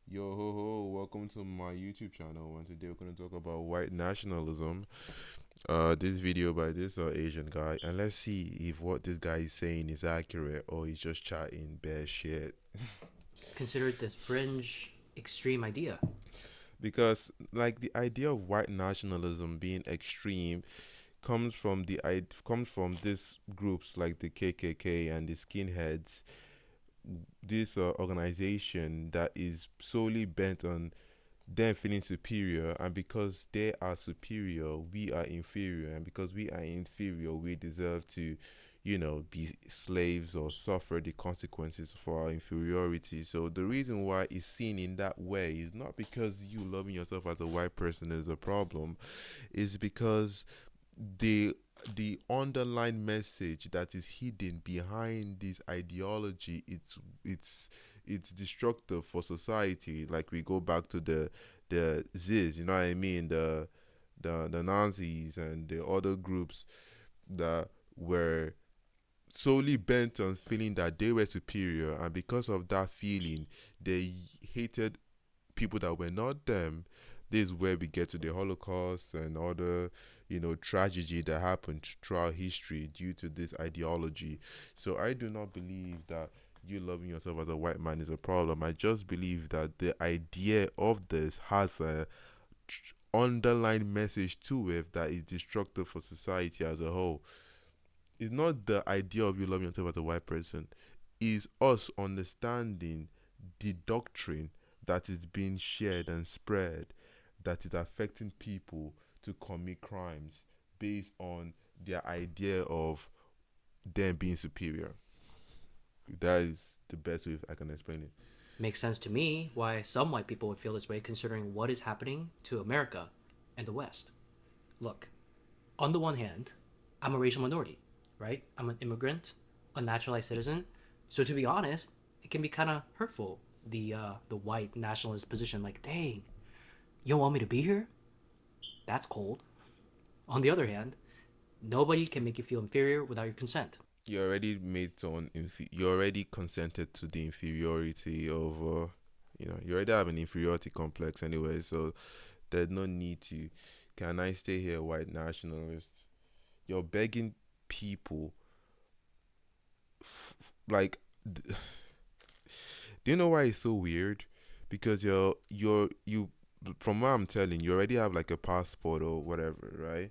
Yo ho ho, welcome to my YouTube channel, and today we're going to talk about white nationalism. This video by this Asian guy, and let's see if what this guy is saying is accurate or he's just chatting bare shit. Considered this fringe extreme idea. Because like the idea of white nationalism being extreme comes from these groups like the KKK and the skinheads, this organization that is solely bent on them feeling superior, and because they are superior we are inferior, and because we are inferior we deserve to be slaves or suffer the consequences for our inferiority. So the reason why it's seen in that way is not because you loving yourself as a white person is a problem, is because the the underlying message that is hidden behind this ideology, it's destructive for society. Like we go back to the Ziz, you know what I mean, the Nazis and the other groups that were solely bent on feeling that they were superior, and because of that feeling they hated people that were not them. This is where we get to the Holocaust and other, tragedy that happened throughout history due to this ideology. So I do not believe that you loving yourself as a white man is a problem. I just believe that the idea of this has a underlying message to it that is destructive for society as a whole. It's not the idea of you loving yourself as a white person, is us understanding the doctrine that is being shared and spread that is affecting people to commit crimes based on their idea of them being superior. That is the best way I can explain it. Makes sense to me why some white people would feel this way considering what is happening to America and the West. Look, on the one hand, I'm a racial minority, right? I'm an immigrant, a naturalized citizen. So to be honest, it can be kind of hurtful, the white nationalist position. Like, dang, you don't want me to be here? That's cold. On the other hand, nobody can make you feel inferior without your consent. You already you already consented to the inferiority of you already have an inferiority complex anyway, so there's no need to, can I stay here, white nationalist? You're begging people, like, do you know why it's so weird? Because you from what I'm telling you already have like a passport or whatever, right?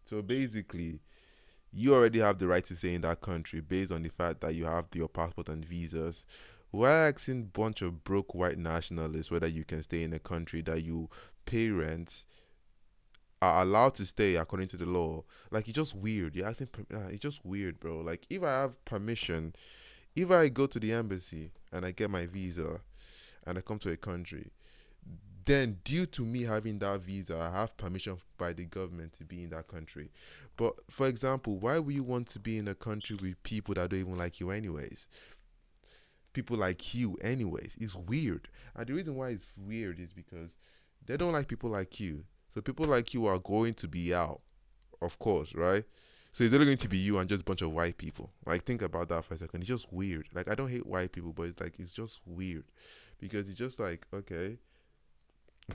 So basically you already have the right to stay in that country based on the fact that you have your passport and visas. Why asking bunch of broke white nationalists whether you can stay in a country that you parents are allowed to stay according to the law? Like, it's just weird. You're asking, it's just weird, bro. Like, if I have permission, if I go to the embassy and I get my visa and I come to a country, then due to me having that visa, I have permission by the government to be in that country. But for example, why would you want to be in a country with people that don't even like you anyways? People like you anyways. It's weird. And the reason why it's weird is because they don't like people like you. So people like you are going to be out, of course, right? So it's only going to be you and just a bunch of white people. Like, think about that for a second. It's just weird. Like, I don't hate white people, but it's just weird because it's just like, okay,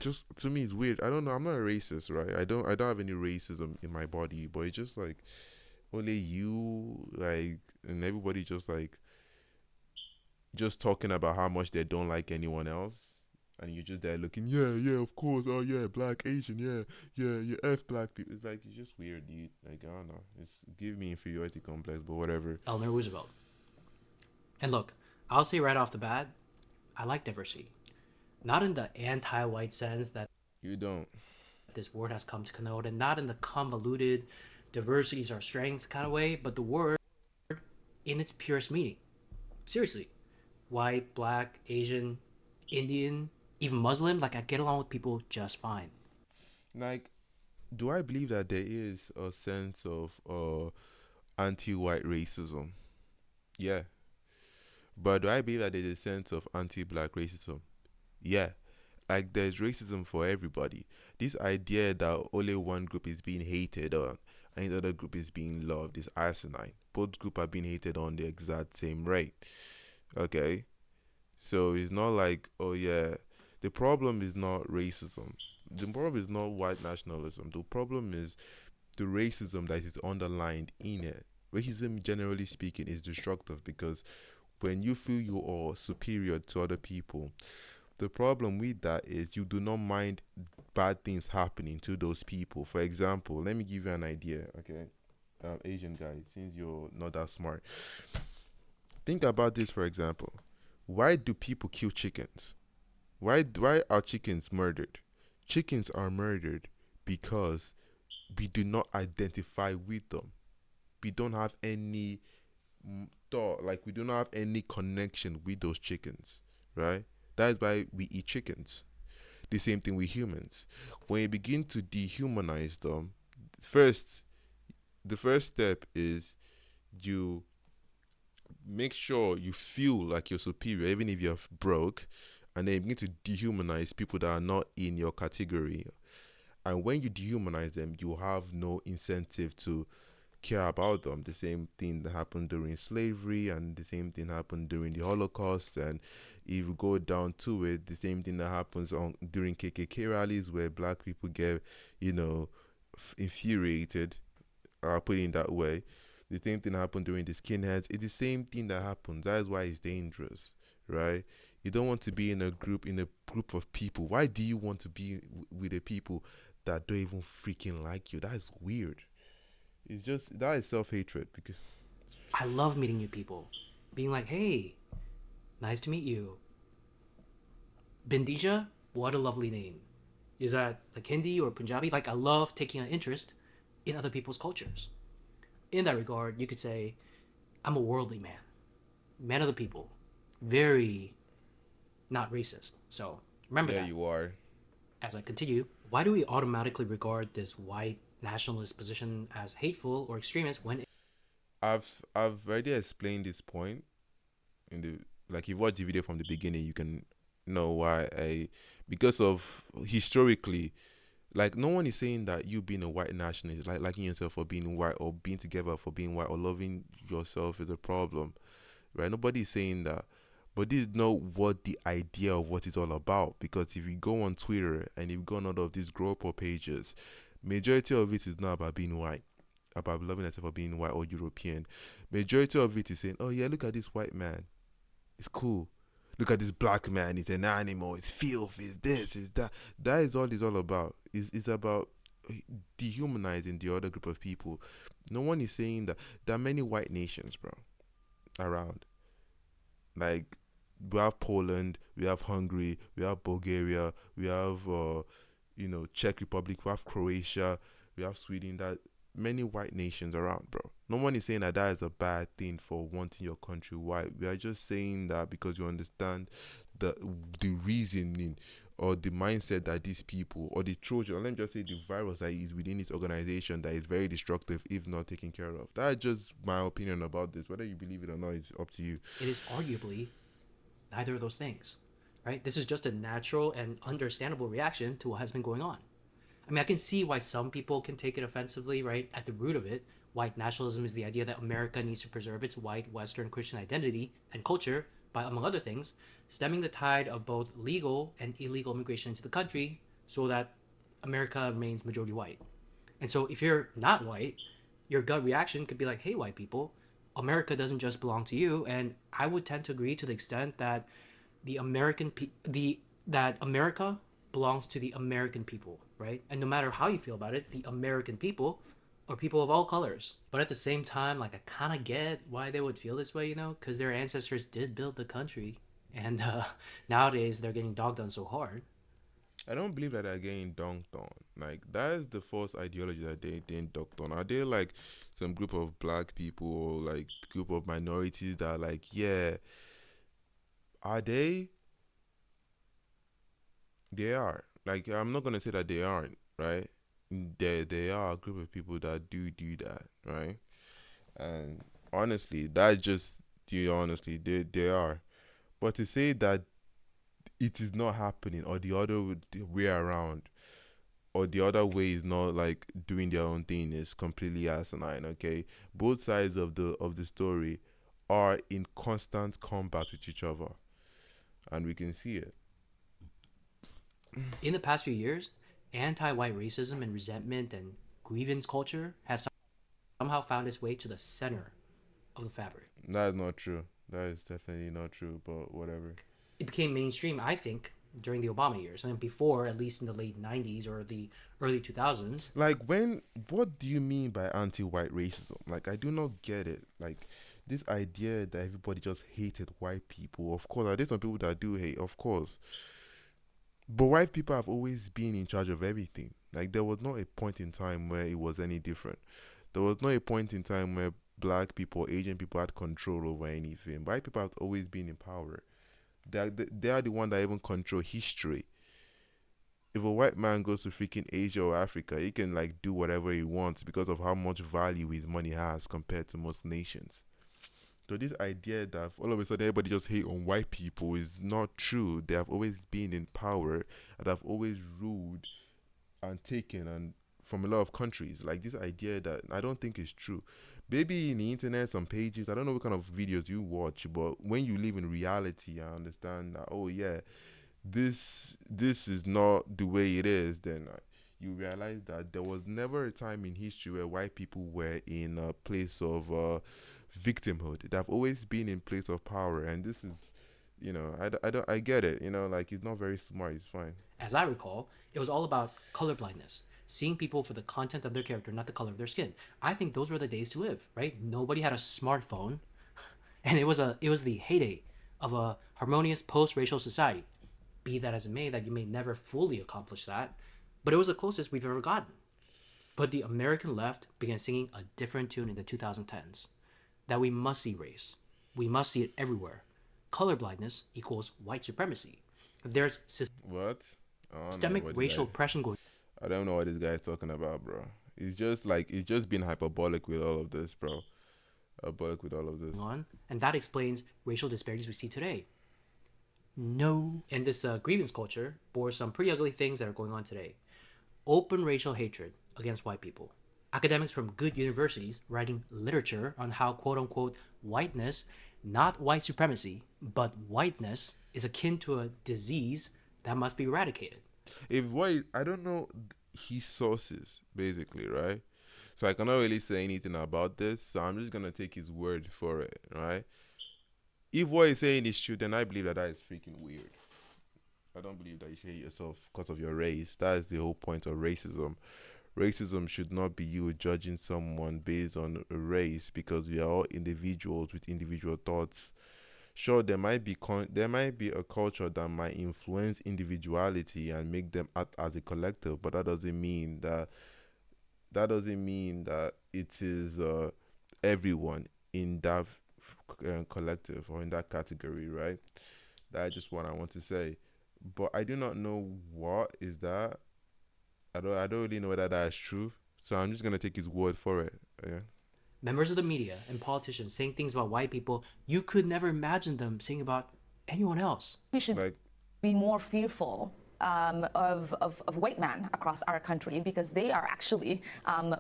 just to me it's weird. I don't know. I'm not a racist, right? I don't have any racism in my body, but it's just like only you, like, and everybody just like just talking about how much they don't like anyone else. And you're just there looking, yeah, yeah, of course, oh yeah, black, Asian, yeah, yeah, yeah, F black people. It's like, it's just weird, dude. Like, I don't know. It's give me inferiority complex, but whatever. Eleanor Roosevelt. And look, I'll say right off the bat, I like diversity. Not in the anti white sense that You don't. this word has come to connote, and not in the convoluted diversity is our strength kind of way, but the word in its purest meaning. Seriously. White, black, Asian, Indian, even Muslim, like I get along with people just fine. Like, do I believe that there is a sense of anti-white racism? Yeah. But do I believe that there's a sense of anti-black racism? Yeah. Like, there's racism for everybody. This idea that only one group is being hated on and the other group is being loved is asinine. Both groups are being hated on the exact same rate. Okay. So it's not like, oh yeah, the problem is not racism. The problem is not white nationalism. The problem is the racism that is underlined in it. Racism, generally speaking, is destructive because when you feel you are superior to other people, the problem with that is you do not mind bad things happening to those people. For example, let me give you an idea, okay? Asian guy, since you're not that smart, think about this. For example, why do people kill chickens? Why are chickens murdered? Chickens are murdered because we do not identify with them. We don't have any thought, like we do not have any connection with those chickens, right? That is why we eat chickens. The same thing with humans. When you begin to dehumanize them, first, the first step is you make sure you feel like you're superior, even if you're broke, and then you begin to dehumanize people that are not in your category. And when you dehumanize them, you have no incentive to care about them. The same thing that happened during slavery, and the same thing happened during the Holocaust. And if you go down to it, the same thing that happens on during KKK rallies where black people get, you know, infuriated, putting it that way. The same thing happened during the skinheads. It's the same thing that happens. That is why it's dangerous, right? You don't want to be in a group of people. Why do you want to be with the people that don't even freaking like you? That is weird. It's just that is self hatred because I love meeting new people, being like, hey, nice to meet you. Bindija, what a lovely name. Is that like Hindi or Punjabi? Like, I love taking an interest in other people's cultures. In that regard, you could say, I'm a worldly man, man of the people, very not racist. So remember yeah, that. you are. As I continue, why do we automatically regard this white nationalist position as hateful or extremist when I've already explained this point in the like if you watch the video from the beginning, you can know why I because of historically. Like no one is saying that you being a white nationalist, like liking yourself for being white or being together for being white or loving yourself is a problem, right? Nobody is saying that. But this is not what the idea of what it's all about. Because if you go on Twitter and if you go on all of these grow up pages, majority of it is not about being white, about loving yourself for being white or European. Majority of it is saying, oh yeah, look at this white man, it's cool. Look at this black man, he's an animal, it's filth, it's this, it's that. That is all it's all about. It's about dehumanizing the other group of people. No one is saying that there are many white nations, bro, around. Like we have Poland, we have Hungary, we have Bulgaria, we have Czech Republic, we have Croatia, we have Sweden. That many white nations around, bro. No one is saying that that is a bad thing for wanting your country white. We are just saying that because you understand the the reasoning or the mindset that these people or the Trojan, or let me just say the virus that is within this organization that is very destructive if not taken care of. That's just my opinion about this. Whether you believe it or not is up to you. it is arguably neither of those things, right? This is just a natural and understandable reaction to what has been going on. I mean, I can see why some people can take it offensively, right? At the root of it, white nationalism is the idea that America needs to preserve its white Western Christian identity and culture by, among other things, stemming the tide of both legal and illegal immigration into the country so that America remains majority white. And so if you're not white, your gut reaction could be like, hey, white people, America doesn't just belong to you. And I would tend to agree to the extent that the American the that America belongs to the American people, right? And no matter how you feel about it, the American people are people of all colors. But at the same time, like I kind of get why they would feel this way, because their ancestors did build the country, and nowadays they're getting dogged on so hard. I don't believe that they're getting dunked on. Like that is the false ideology that they didn't dunked on. Are they like some group of black people or like group of minorities that are like, yeah, are they? They are. Like I'm not gonna say that they aren't, right? They are a group of people that do that, right? And honestly, that just honestly they are. But to say that it is not happening or the other way around or the other way is not like doing their own thing is completely asinine. Okay, both sides of the story are in constant combat with each other. and we can see it. In the past few years, anti-white racism and resentment and grievance culture has somehow found its way to the center of the fabric. That is not true. That is definitely not true, but whatever. It became mainstream, I think, during the Obama years, and before, at least in the late '90s or the early 2000s. Like, when, what do you mean by anti-white racism? Like, I do not get it. Like, this idea that everybody just hated white people. Of course, there are some people that do hate, of course. But white people have always been in charge of everything. Like, there was not a point in time where it was any different. There was not a point in time where black people, Asian people had control over anything. White people have always been in power. They are the one that even control history. If a white man goes to freaking Asia or Africa, he can like do whatever he wants because of how much value his money has compared to most nations. So this idea that all of a sudden everybody just hate on white people is not true. They have always been in power and have always ruled and taken and from a lot of countries. Like, this idea that I don't think is true. Maybe in the internet, some pages, I don't know what kind of videos you watch, but when you live in reality, I understand that, oh yeah, this is not the way it is. Then you realize that there was never a time in history where white people were in a place of victimhood. They've always been in place of power, and this is, I don't, I get it. Like, it's not very smart. It's fine. As I recall, it was all about colorblindness, seeing people for the content of their character, not the color of their skin. I think those were the days to live, right? Nobody had a smartphone, and it was the heyday of a harmonious post-racial society. Be that as it may, that you may never fully accomplish that, but it was the closest we've ever gotten. But the American left began singing a different tune in the 2010s, that we must see race. We must see it everywhere. Colorblindness equals white supremacy. There's What? I don't know systemic what this racial guy. oppression going I don't know what this guy is talking about, bro. It's just being hyperbolic with all of this, bro. Hyperbolic with all of this. on, and that explains racial disparities we see today. No. And this grievance culture bore some pretty ugly things that are going on today. Open racial hatred against white people. Academics from good universities writing literature on how quote unquote whiteness, not white supremacy, but whiteness is akin to a disease that must be eradicated. If what I don't know his sources, basically, right? So I cannot really say anything about this. So I'm just gonna take his word for it, right? If what he's saying is true, then I believe that is freaking weird. I don't believe that you should hate yourself because of your race. That is the whole point of racism. Racism should not be you judging someone based on a race, because we are all individuals with individual thoughts. Sure, there might be a culture that might influence individuality and make them act as a collective, but that doesn't mean that it is everyone in that collective or in that category, right? That's just what I want to say. But I do not know what is that. I don't really know whether that is true. So I'm just gonna take his word for it. Yeah. Members of the media and politicians saying things about white people you could never imagine them saying about anyone else. We should Like, be more fearful of white men across our country, because they are actually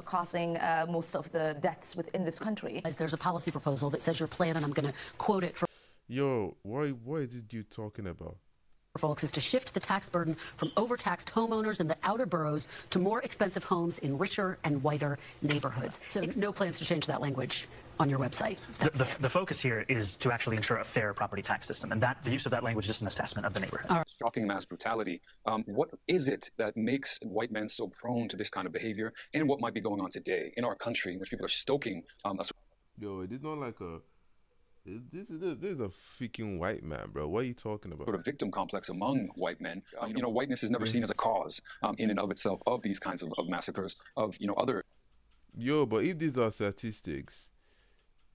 causing most of the deaths within this country. There's a policy proposal that says your plan, and I'm going to quote it for yo, what is this dude talking about? folks, is to shift the tax burden from overtaxed homeowners in the outer boroughs to more expensive homes in richer and whiter neighborhoods. So no plans to change that language on your website. The focus here is to actually ensure a fair property tax system, and that the use of that language is just an assessment of the neighborhood. Shocking mass brutality. What is it that makes white men so prone to this kind of behavior, and what might be going on today in our country in which people are stoking a Yo, it is not like a. This is a freaking white man, bro. What are you talking about? sort of victim complex among white men? Whiteness is never seen as a cause in and of itself of these kinds of massacres, of other Yo, but if these are statistics,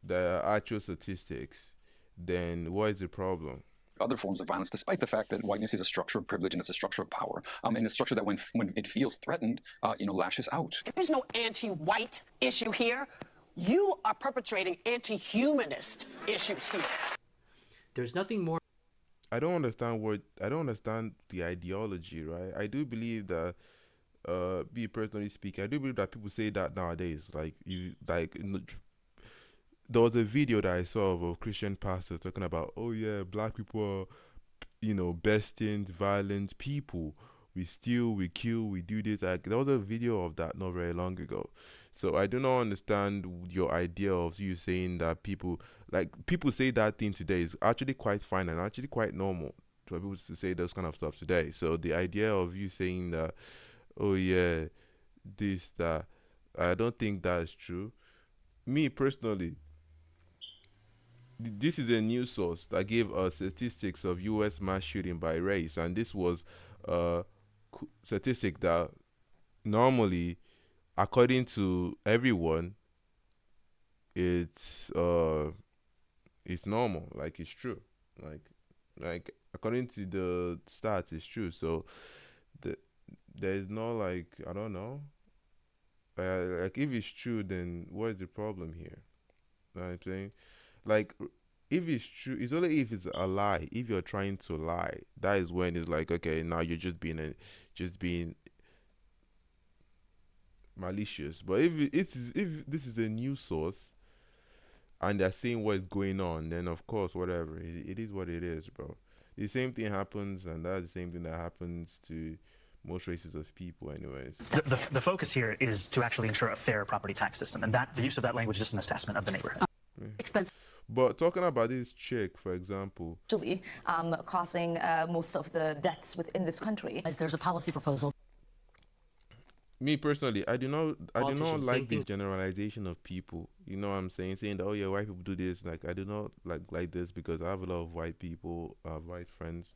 the actual statistics, then what is the problem? other forms of violence, despite the fact that whiteness is a structure of privilege and it's a structure of power, and a structure that when it feels threatened, lashes out. There's no anti-white issue here. You are perpetrating anti-humanist issues here. There's nothing more I don't understand the ideology, right? I do believe that be personally speaking, I do believe that people say that nowadays. Like, there was a video that I saw of a Christian pastor talking about, oh yeah, black people besting violent people. We steal, we kill, we do this. Like there was a video of that not very long ago. So I do not understand your idea of you saying that people say that thing today is actually quite fine and actually quite normal for people to say those kind of stuff today. So the idea of you saying that, oh yeah, this that, I don't think that's true. Me personally, this is a news source that gave us statistics of U.S. mass shooting by race, and this was a statistic that normally, according to everyone, it's it's normal, like it's true, like according to the stats, it's true. So the, there's no like I don't know, like if it's true, then what is the problem here? You know what I'm saying? Like if it's true, it's only if it's a lie. If you're trying to lie, that is when it's like, okay, now you're just being malicious. But if this is a news source and they're saying what's going on, then of course, whatever, it is what it is, bro. The same thing happens, and that's the same thing that happens to most races of people, anyways. The focus here is to actually ensure a fair property tax system, and that the use of that language is just an assessment of the neighborhood. Expensive. But talking about this chick, for example, Actually, causing most of the deaths within this country. As there's a policy proposal. me personally, I do not Politicians saying like this things. generalization of people. You know what I'm saying? Saying that, oh yeah, white people do this. Like I do not like this because I have a lot of white people, white friends,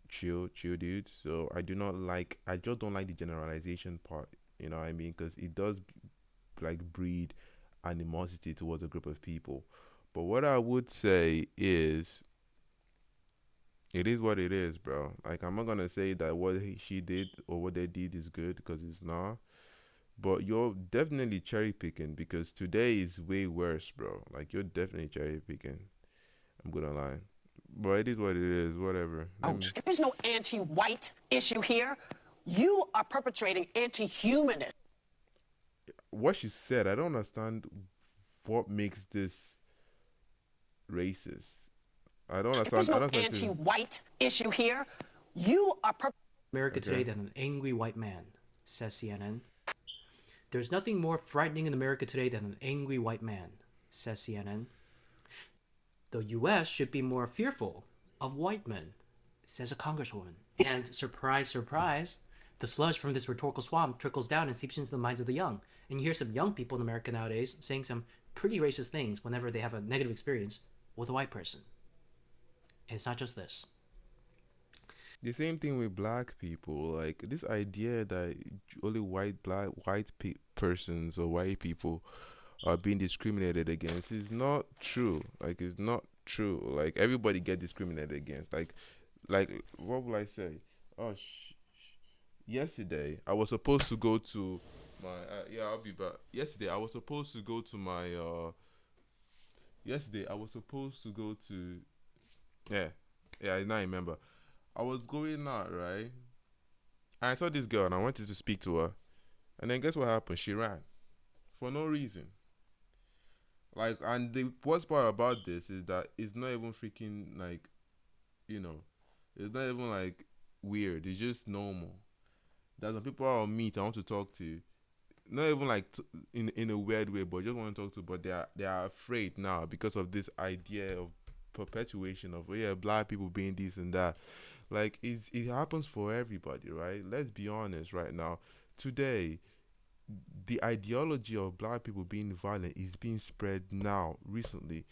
chill dudes. So I just don't like the generalization part. You know what I mean? Because it does like breed animosity towards a group of people. But what I would say is, it is what it is, bro. Like I'm not gonna say that she did or what they did is good because it's not. But you're definitely cherry picking because today is way worse, bro. Like you're definitely cherry picking. I'm gonna lie, but it is what it is. Whatever. There's no anti-white issue here. You are perpetrating anti-humanist. What she said, I don't understand what makes this racist. I don't There's understand. I no don't understand. anti-white issue here. You are America today Okay. than an angry white man, says CNN. There's nothing more frightening in America today than an angry white man, says CNN. The US should be more fearful of white men, says a congresswoman. And surprise, surprise, the sludge from this rhetorical swamp trickles down and seeps into the minds of the young. And you hear some young people in America nowadays saying some pretty racist things whenever they have a negative experience with a white person. And it's not just this. The same thing with black people. Like this idea that only persons or white people are being discriminated against is not true. Like it's not true. Like everybody get discriminated against. Like what will I say? Oh, yesterday I was supposed to go to my yeah, I'll be back. Yesterday I was supposed to go to my yesterday I was supposed to go to yeah, yeah, I now remember. I was going out, right? And I saw this girl and I wanted to speak to her. And then guess what happened? She ran for no reason. Like, and the worst part about this is that it's not even freaking like, you know, it's not even like weird. It's just normal. There's some people I'll meet, I want to talk to, not even like in a weird way, but just want to talk to. But they are afraid now because of this idea of perpetuation of, oh yeah, black people being this and that. Like it happens for everybody, right? Let's be honest right now. Today, the ideology of black people being violent is being spread now recently.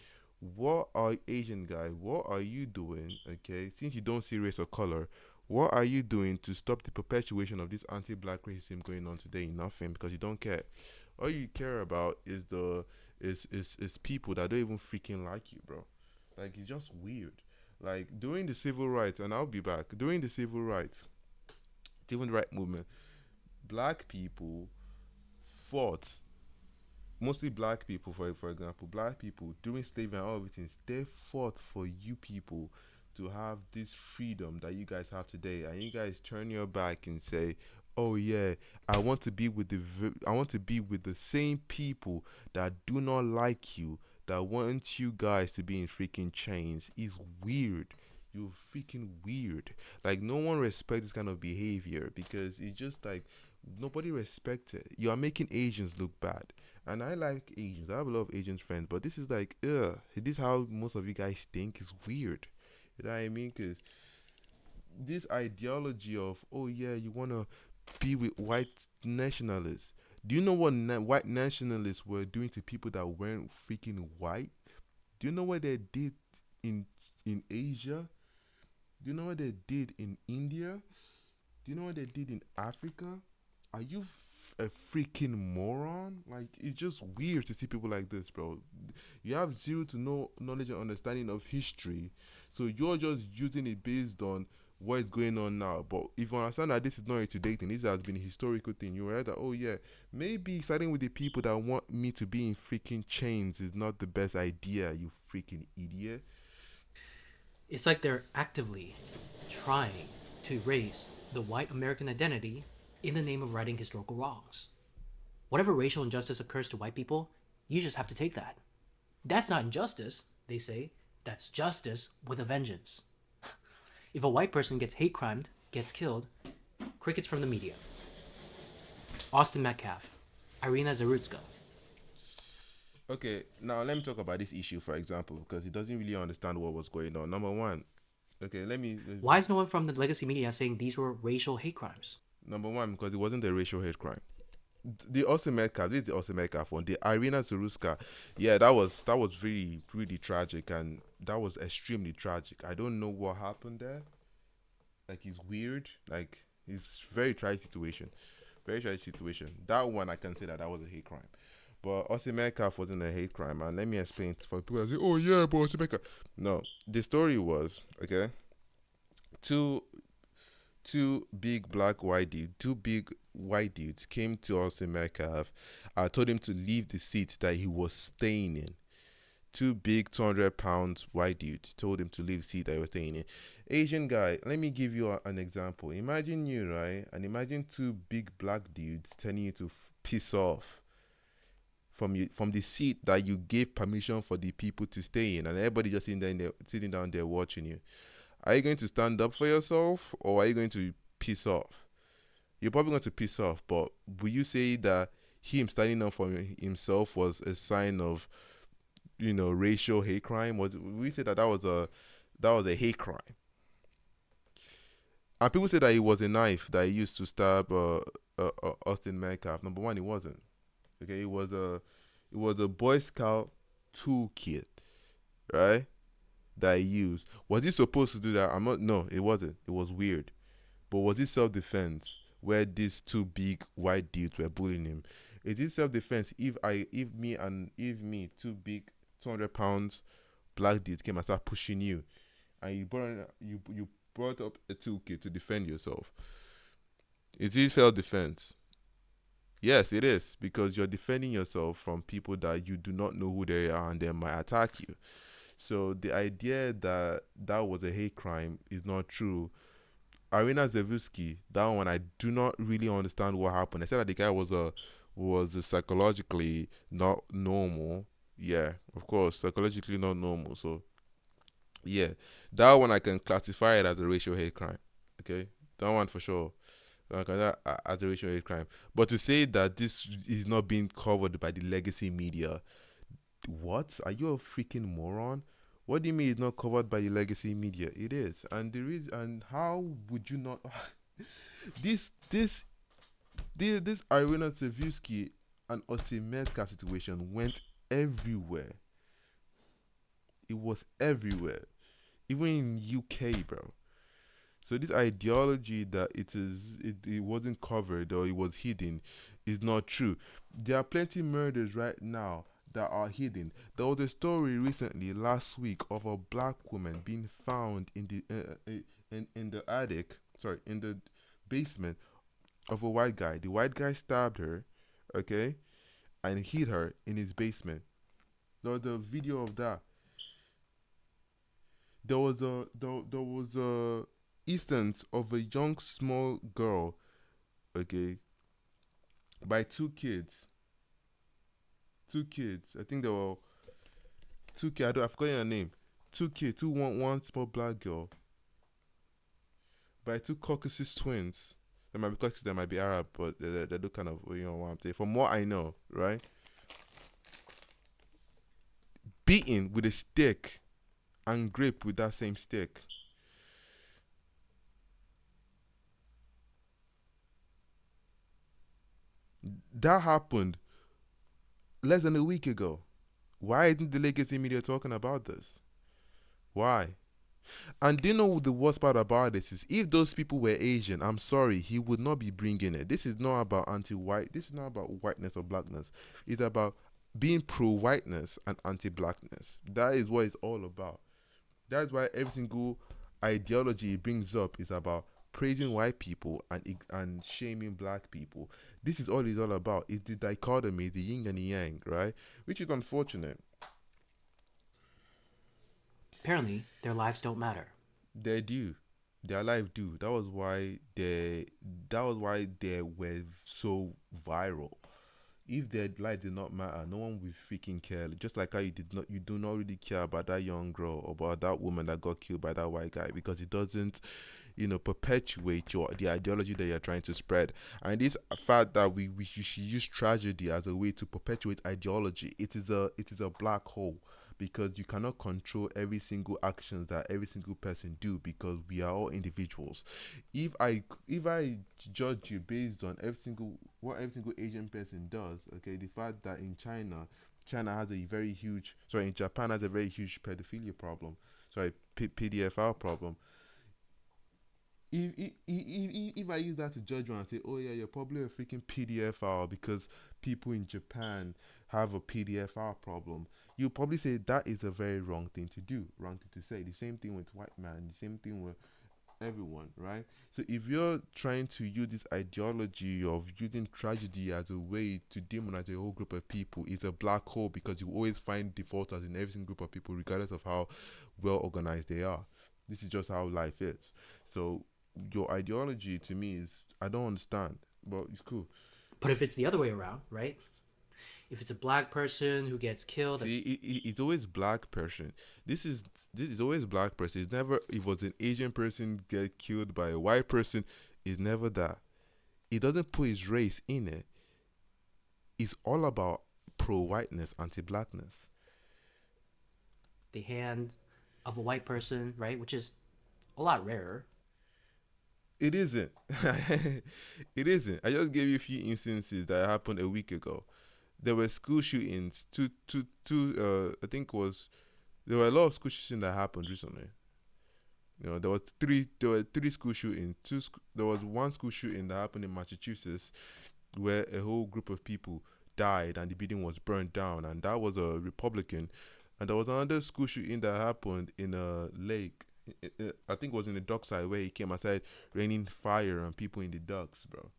What are Asian guys, what are you doing, okay, since you don't see race or color, what are you doing to stop the perpetuation of this anti-black racism going on today? Nothing, because you don't care. All you care about is is people that don't even freaking like you, bro. Like it's just weird. Like during the civil rights, and I'll be back, during the civil rights movement, black people fought, mostly black people, for example, black people during slavery and all of things, they fought for you people to have this freedom that you guys have today, and you guys turn your back and say, oh yeah, I want to be with I want to be with the same people that do not like you, that want you guys to be in freaking chains. Is weird. you're freaking weird. Like no one respects this kind of behavior because it's just like nobody respects it. You are making Asians look bad. And I like Asians. I have a lot of Asian friends, but this is like, ugh. This is how most of you guys think is weird. You know what I mean? Because this ideology of, oh yeah, you want to be with white nationalists. Do you know what white nationalists were doing to people that weren't freaking white? Do you know what they did in Asia? Do you know what they did in India? Do you know what they did in Africa? Are you a freaking moron? Like it's just weird to see people like this, bro. You have zero to no knowledge and understanding of history, so you're just using it based on what is going on now. But if you understand that this is not a today thing, this has been a historical thing, you realize that, oh yeah, maybe siding with the people that want me to be in freaking chains is not the best idea. You freaking idiot. It's like they're actively trying to erase the white American identity in the name of righting historical wrongs. Whatever racial injustice occurs to white people, you just have to take that. That's not injustice, they say. That's justice with a vengeance. If a white person gets hate crimed, gets killed, crickets from the media. Austin Metcalf, Irina Zarutska. Okay, now let me talk about this issue, for example, because he doesn't really understand what was going on. Number one, okay, let me. Why is no one from the legacy media saying these were racial hate crimes? Number one, because it wasn't a racial hate crime. The Austin Metcalf, this is the Austin Metcalf one. The Irina Zaruska, yeah, that was really really tragic, and that was extremely tragic. I don't know what happened there. Like it's weird. Like it's very tragic situation. Very tragic situation. That one I can say that that was a hate crime. But Austin Metcalf wasn't a hate crime, and let me explain for people that say, "Oh yeah, but Austin Metcalf." No, the story was okay. Two two big white dudes came to Austin Metcalf. I told him to leave the seat that he was staying in. Two big 200 pounds white dudes told him to leave the seat that he was staying in. Asian guy, let me give you an example. Imagine you, right? And imagine two big black dudes telling you to piss off from the seat that you gave permission for the people to stay in, and everybody just sitting down there watching you. Are you going to stand up for yourself, or are you going to piss off? You're probably going to piss off, but will you say that him standing up for himself was a sign of, racial hate crime? Was we say that that was a hate crime? And people say that it was a knife that he used to stab Austin Metcalf. Number one, it wasn't. Okay, it was a Boy Scout toolkit, right? That he used. Was he supposed to do that? I'm not. No, it wasn't. It was weird. But was it self-defense where these two big white dudes were bullying him? Is it self-defense if me two big 200 pounds black dudes came and start pushing you, and you brought up a toolkit to defend yourself? Is it self-defense? Yes, it is, because you're defending yourself from people that you do not know who they are and they might attack you. So the idea that that was a hate crime is not true. Arena Zevuski, that one I do not really understand what happened. I said that the guy was psychologically not normal. Yeah, of course, psychologically not normal. So yeah, that one I can classify it as a racial hate crime. Okay, that one for sure. As a racial hate crime. But to say that this is not being covered by the legacy media, what? Are you a freaking moron? What do you mean it's not covered by the legacy media? It is, and the reason, and how would you not? this this this Irina Tsevuski and Otimetka situation went everywhere. It was everywhere, even in UK, bro. So this ideology that it wasn't covered or it was hidden is not true. There are plenty murders right now that are hidden. There was a story recently last week of a black woman being found in the attic, sorry, in the basement of a white guy. The white guy stabbed her, okay, and hid her in his basement. There was a video of that. There was a instance of a young small girl, okay, by two kids. I think there were two kids. I forgot her name. Two kids, one small black girl by two Caucasus twins. They might be Caucasus, they might be Arab, but they look kind of, you know what I'm saying. From what I know, right? Beaten with a stick and graped with that same stick. That happened less than a week ago. Why isn't the legacy media talking about this? Why? And do you know the worst part about this is if those people were Asian, I'm sorry, he would not be bringing it. This is not about anti-white. This is not about whiteness or blackness. It's about being pro-whiteness and anti-blackness. That is what it's all about. That's why every single ideology it brings up is about praising white people and shaming black people. This is all it's all about. It's the dichotomy, the yin and the yang, right? Which is unfortunate. Apparently, their lives don't matter. They do. Their life do. That was why they were so viral. If their life did not matter, no one would freaking care. Just like how you do not really care about that young girl or about that woman that got killed by that white guy because it doesn't, perpetuate the ideology that you're trying to spread. And this fact that we should use tragedy as a way to perpetuate ideology, it is a black hole because you cannot control every single actions that every single person do because we are all individuals. If I judge you based on every single Asian person does, okay, the fact that in China has a very huge, sorry, in Japan has a very huge pedophilia problem, sorry, PDFR problem. If I use that to judge you and say, oh yeah, you're probably a freaking PDFR because people in Japan have a PDFR problem, you probably say that is a very wrong thing to do, wrong thing to say. The same thing with white man, the same thing with everyone, right? So if you're trying to use this ideology of using tragedy as a way to demonize a whole group of people, it's a black hole because you always find defaulters in every single group of people, regardless of how well organized they are. This is just how life is. So your ideology to me is I don't understand, but it's cool. But if it's the other way around, right? If it's a black person who gets killed, See, it's always black person. This is always black person. It's never if it was an Asian person get killed by a white person. It's never that. It doesn't put his race in it. It's all about pro-whiteness, anti-blackness. the hand of a white person, right? Which is a lot rarer. It isn't. It isn't. I just gave you a few instances that happened a week ago. There were school shootings. Two. I think was there were a lot of school shootings that happened recently. There was three. There were three school shootings. There was one school shooting that happened in Massachusetts, where a whole group of people died and the building was burned down, and that was a Republican. And there was another school shooting that happened in a lake. I think it was in the dockside where he came outside raining fire on people in the docks, bro.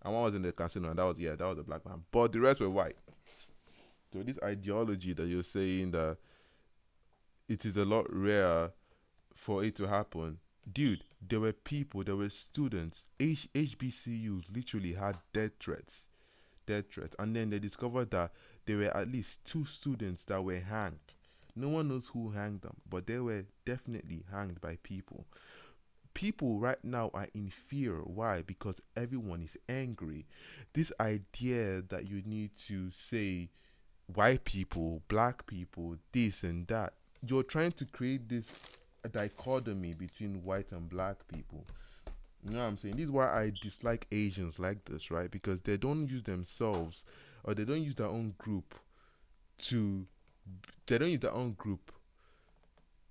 And one was in the casino, and that was a black man. But the rest were white. So this ideology that you're saying that it is a lot rare for it to happen. Dude, there were students, HBCUs literally had death threats, and then they discovered that there were at least two students that were hanged. No one knows who hanged them, but they were definitely hanged by people. People right now are in fear. Why? Because everyone is angry. This idea that you need to say white people, black people, this and that. You're trying to create this dichotomy between white and black people. You know what I'm saying? This is why I dislike Asians like this, right? Because they don't use themselves or they don't use their own group to they don't use their own group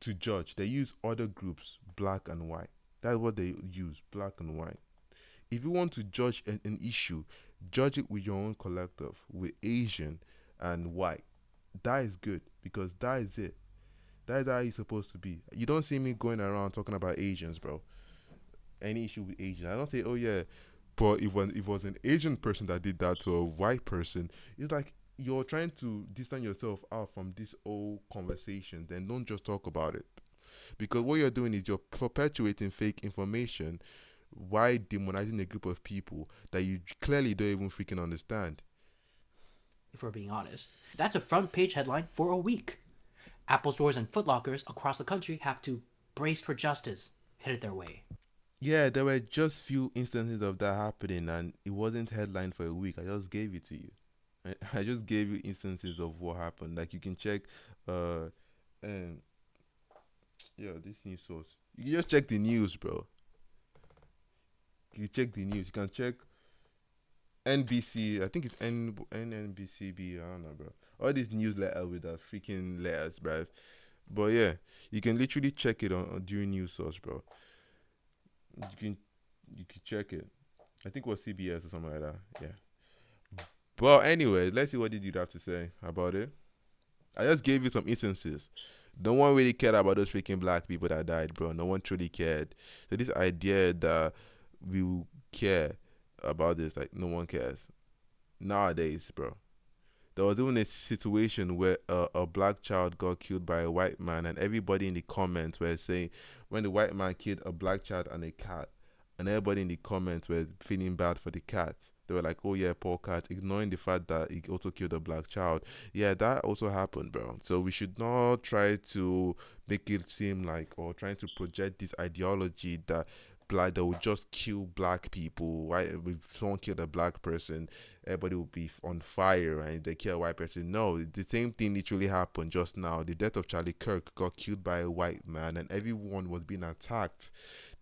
to judge. They use other groups, black and white. That's what they use, black and white. If you want to judge an issue, judge it with your own collective, with Asian and white. That is good because that is it. That is how it's supposed to be. You don't see me going around talking about Asians, bro. Any issue with Asians, I don't say, oh yeah, but if it was an Asian person that did that to a white person, it's like you're trying to distance yourself out from this whole conversation. Then don't just talk about it because what you're doing is you're perpetuating fake information. Why demonizing a group of people that you clearly don't even freaking understand? If we're being honest. That's a front page headline for a week. Apple stores and Foot Lockers across the country have to brace for justice headed their way. Yeah, there were just few instances of that happening, and it wasn't headlined for a week. I just gave it to you. I just gave you instances of what happened. Like you can check, and yeah, this news source. You can just check the news, bro. You check the news. You can check NBC. I think it's NNBCB. I don't know, bro. All these newsletters with the freaking letters, bro. But yeah, you can literally check it on during news source, bro. You can you can check it. I think it was CBS or something like that. Yeah. Well, anyway, let's see what did you have to say about it. I just gave you some instances. No one really cared about those freaking black people that died, bro. No one truly cared. So this idea that we will care about this, like no one cares nowadays, bro. There was even a situation where a black child got killed by a white man, and everybody in the comments were saying when the white man killed a black child and a cat, and everybody in the comments were feeling bad for the cat. They were like, "Oh yeah, poor cat," ignoring the fact that he also killed a black child. Yeah, that also happened, bro. So we should not try to make it seem like or trying to project this ideology that black that would just kill black people. Why if someone killed a black person, everybody will be on fire and if they kill a white person. No, the same thing literally happened just now. The death of Charlie Kirk got killed by a white man and everyone was being attacked.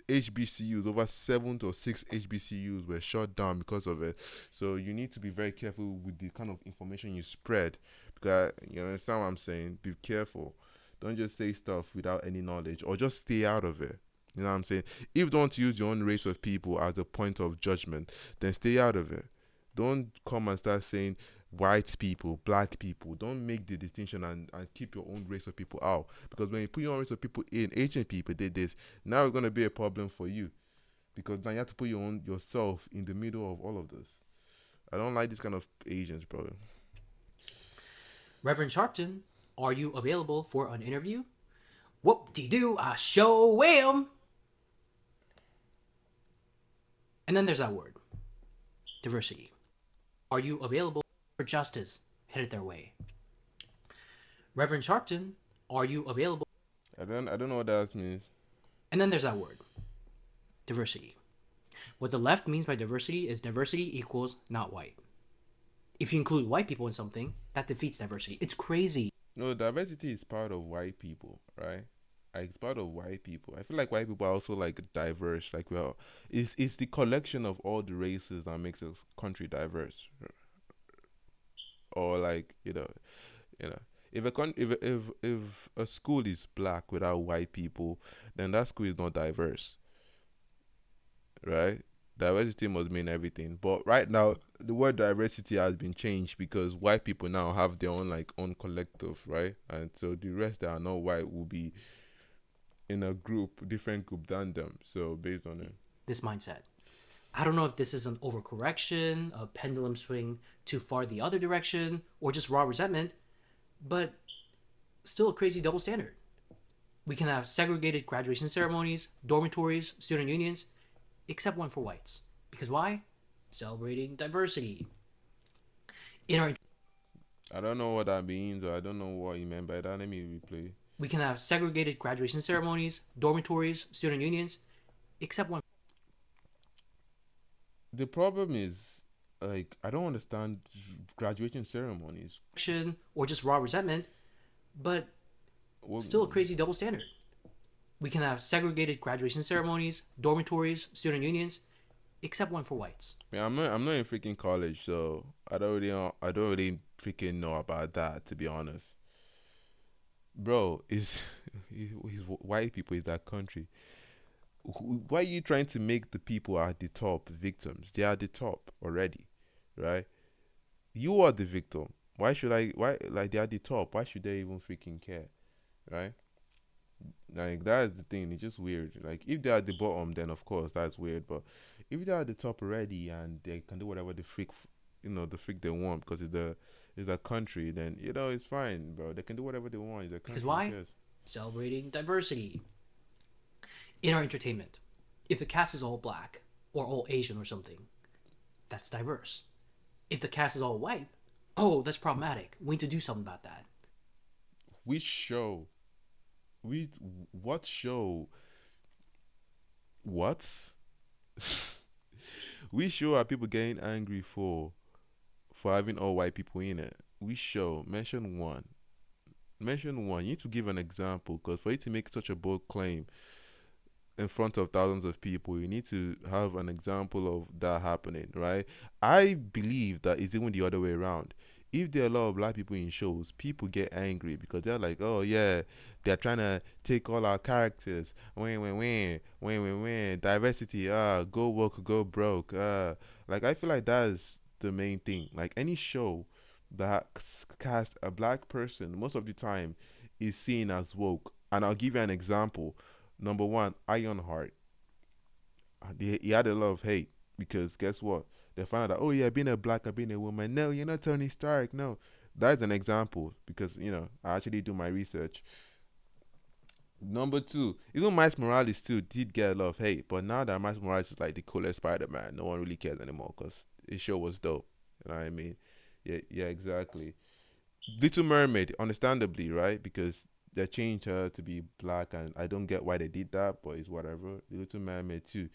HBCUs, over 7 or 6 HBCUs were shut down because of it. So you need to be very careful with the kind of information you spread because you understand what I'm saying. Be careful. Don't just say stuff without any knowledge or just stay out of it. You know what I'm saying? If you don't use your own race of people as a point of judgment, then stay out of it. Don't come and start saying white people, black people. Don't make the distinction and keep your own race of people out. Because when you put your own race of people in, Asian people did this, now it's gonna be a problem for you. Because now you have to put your own yourself in the middle of all of this. I don't like this kind of Asians, brother. Reverend Sharpton, are you available for an interview? Whoop-de-doo, I sure am. And then there's that word, diversity. Are you available for justice headed their way? Reverend Sharpton, are you available? I don't know what that means. And then there's that word, diversity. What the left means by diversity is diversity equals not white. If you include white people in something, that defeats diversity. It's crazy. No, diversity is part of white people, right? Like, it's part of white people. I feel like white people are also like diverse. Like well, it's the collection of all the races that makes a country diverse. Or like you know, if a school is black without white people, then that school is not diverse, right? Diversity must mean everything. But right now, the word diversity has been changed because white people now have their own like own collective, right? And so the rest that are not white will be in a group, different group than them. So based on it, This mindset. I don't know if this is an overcorrection, a pendulum swing too far the other direction, or just raw resentment, but still a crazy double standard. We can have segregated graduation ceremonies, dormitories, student unions, except one for whites. Because why? Celebrating diversity. In our I don't know what that means, or I don't know what you meant by that. Let me replay. we can have segregated graduation ceremonies, dormitories, student unions, except one The problem is, like, I don't understand graduation ceremonies. action or just raw resentment, but What, still a crazy double standard. We can have segregated graduation ceremonies, dormitories, student unions, except one for whites. man, I'm not in freaking college, so I don't really freaking know about that, to be honest. Bro, is he's white people is that country. Why are you trying to make the people at the top victims? They are at the top already, right? You are the victim. Why should I? Why like they are at the top? Why should they even freaking care, right? Like that is the thing. It's just weird. Like if they're at the bottom, then of course that's weird. But if they're at the top already and they can do whatever the freak, the freak they want because it's a country, then it's fine, bro. They can do whatever they want. It's a Because country. Who why? cares? Celebrating diversity. In our entertainment, if the cast is all black or all Asian or something, that's diverse. If the cast is all white, oh, that's problematic. We need to do something about that. Which show? We what show What? We show are people getting angry for having all white people in it. We show mention one. Mention one. You need to give an example because for you to make such a bold claim in front of thousands of people, you need to have an example of that happening, right? I believe that it's even the other way around. If there are a lot of black people in shows, people get angry because they're like, oh yeah, they're trying to take all our characters. Win. Diversity, go woke, go broke. Like I feel like that is the main thing. Like any show that cast a black person, most of the time, is seen as woke. And I'll give you an example. Number one, Ironheart. He had a lot of hate because guess what? They found out, oh yeah, being a black and being a woman. No, you're not Tony Stark. No, that's an example because I actually do my research. Number two, even Miles Morales too did get a lot of hate, but now that Miles Morales is like the coolest Spider-Man, no one really cares anymore because his show was dope. You know what I mean? Yeah, exactly. Little Mermaid, understandably, right? Because they changed her to be black, and I don't get why they did that, but it's whatever. The Little Mermaid too,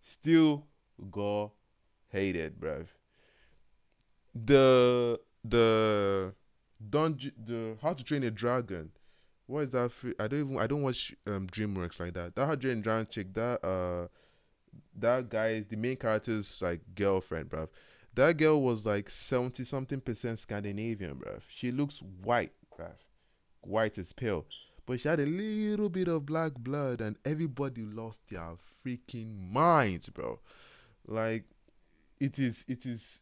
still got hated, bruv. The the How to Train a Dragon. What is that? I don't watch DreamWorks like that. That How to Train a Dragon chick. That guy, the main character's like girlfriend, bruv. That girl was like 70 something percent Scandinavian, bruv. She looks white, bruv. White as pale. But she had a little bit of black blood, and everybody lost their freaking minds, bro. Like, it is, it is,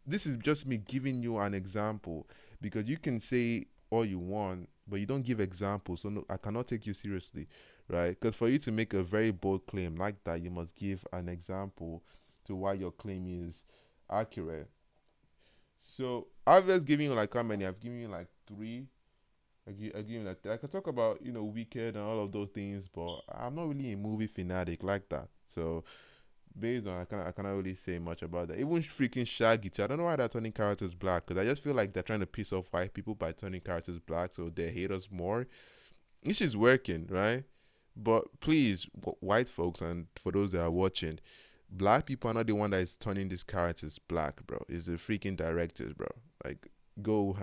this is just me giving you an example because you can say all you want, but you don't give examples. So, no, I cannot take you seriously, right? Because for you to make a very bold claim like that, you must give an example to why your claim is accurate. So, I've just given you like how many? I've given you like three. Again, like I could talk about Wicked and all of those things, but I'm not really a movie fanatic like that. So based on I cannot really say much about that. Even freaking Shaggy too. I don't know why they're turning characters black because I just feel like they're trying to piss off white people by turning characters black so they hate us more. Which is working, right? But please, white folks and for those that are watching, black people are not the one that is turning these characters black, bro. It's the freaking directors, bro. Like, go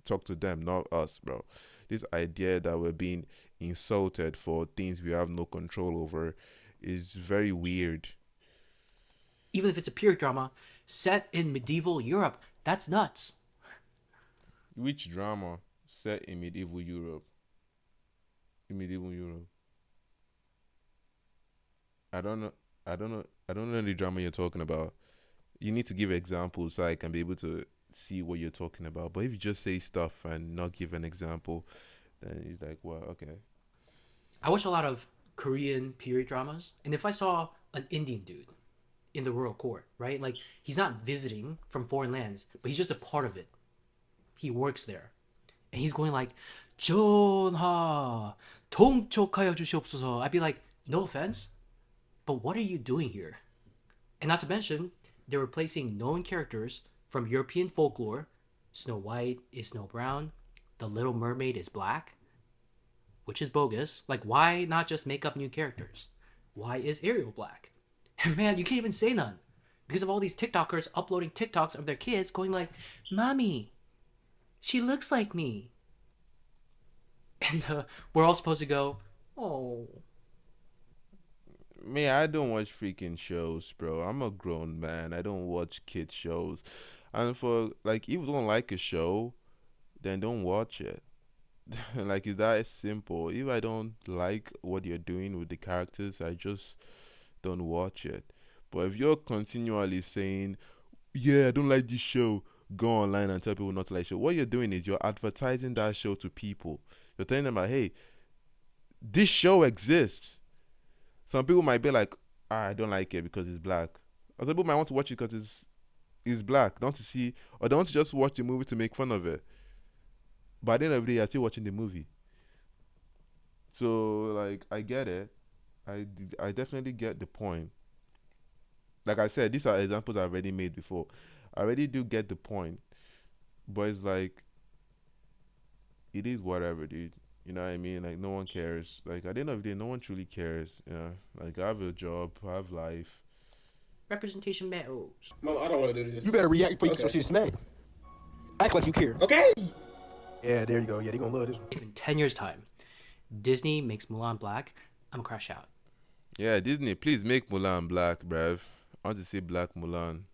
talk to them, not us, bro. This idea that we're being insulted for things we have no control over is very weird. Even if it's a period drama set in medieval Europe, that's nuts. Which drama set in medieval Europe? In medieval Europe, I don't know. I don't know the drama you're talking about. You need to give examples so I can be able to see what you're talking about. But if you just say stuff and not give an example, then it's like, well, okay. I watch a lot of Korean period dramas, and if I saw an Indian dude in the royal court, right? Like he's not visiting from foreign lands, but he's just a part of it. He works there, and he's going like, 전하, 통촉하여 주시옵소서. I'd be like, no offense, but what are you doing here? And not to mention, they're replacing known characters from European folklore. Snow White is Snow Brown. The Little Mermaid is black, which is bogus. Like, why not just make up new characters? Why is Ariel black? And man, you can't even say none because of all these TikTokers uploading TikToks of their kids going like, "Mommy, she looks like me," and we're all supposed to go, "Oh." Me, I don't watch freaking shows, bro. I'm a grown man. I don't watch kid shows. And for like, if you don't like a show, then don't watch it. Like, it's that simple. If I don't like what you're doing with the characters, I just don't watch it. But if you're continually saying, "Yeah, I don't like this show," go online and tell people not to like show. What you're doing is you're advertising that show to people. You're telling them like, "Hey, this show exists." Some people might be like, "I don't like it because it's black." Other people might want to watch it because it's black. Don't to see, or they want to just watch the movie to make fun of it. But at the end of the day, you're still watching the movie. So like, I get it. I definitely get the point. Like I said, these are examples I've already made before. I already do get the point, but it's like it is whatever, dude. You know what I mean? Like no one cares. Like at the end of the day, no one truly cares. Yeah. Like I have a job, I have life. Representation matters. Mom, I don't want to do this. You better react before you get your shit smacked. Act like you care. Okay. Yeah, there you go. Yeah, they gonna love this one. If in 10 years' time, Disney makes Mulan black, I'm gonna crash out. Yeah, Disney, please make Mulan black, bruv. I want to see black Mulan.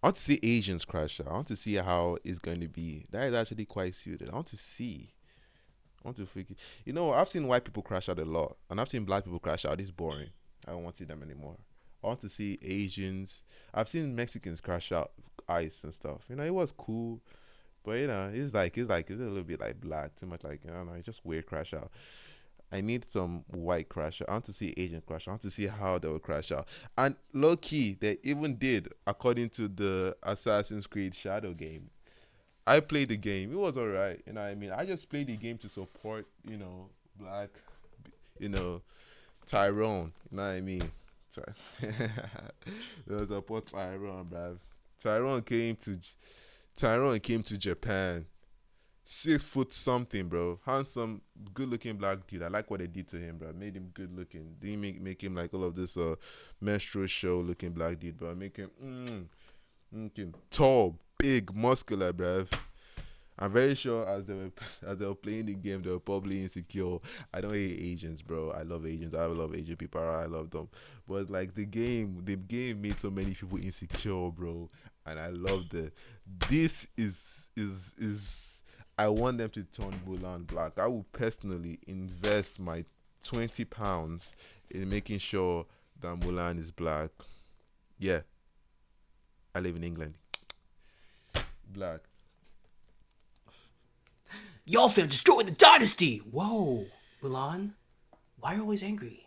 I want to see Asians crash out. I want to see how it's going to be. That is actually quite suited. I want to see. I want to freaking. You know, I've seen white people crash out a lot, and I've seen black people crash out. It's boring. I don't want to see them anymore. I want to see Asians. I've seen Mexicans crash out ice and stuff. You know, it was cool, but you know, it's a little bit like black, too much like I don't know. It's just weird crash out. I need some white crash out. I want to see Asian crash out. I want to see how they will crash out. And low key, they even did according to the Assassin's Creed Shadow game. I played the game. It was alright. You know what I mean? I just played the game to support, black, you know, Tyrone. You know what I mean? To support Tyrone, bruv. Tyrone came to Tyrone came to Japan. 6 foot something, bro. Handsome, good looking black dude. I like what they did to him, bro. Made him good looking. Didn't make him like all of this menstrual show looking black dude, bro. Make him tall, big, muscular, bro. I'm very sure as they were playing the game, they were probably insecure. I don't hate Asians, bro. I love Asians. I love Asian people. I love them. But like the game made so many people insecure, bro. And I love the. This is. I want them to turn Mulan black. I will personally invest my £20 in making sure that Mulan is black. Yeah, I live in England. Black. Y'all fam destroying the dynasty! Whoa, Mulan, why are you always angry?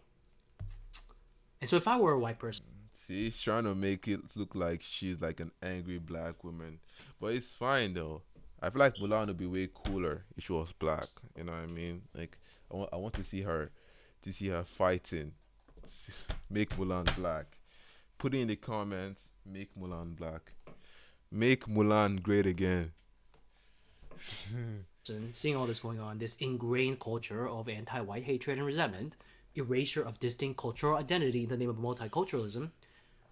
And so if I were a white person, See, he's trying to make it look like she's like an angry black woman. But it's fine though. I feel like Mulan would be way cooler if she was black. You know what I mean? Like I want to see her fighting. Make Mulan black. Put it in the comments. Make Mulan black. Make Mulan great again. seeing all this going on, this ingrained culture of anti-white hatred and resentment, erasure of distinct cultural identity in the name of multiculturalism,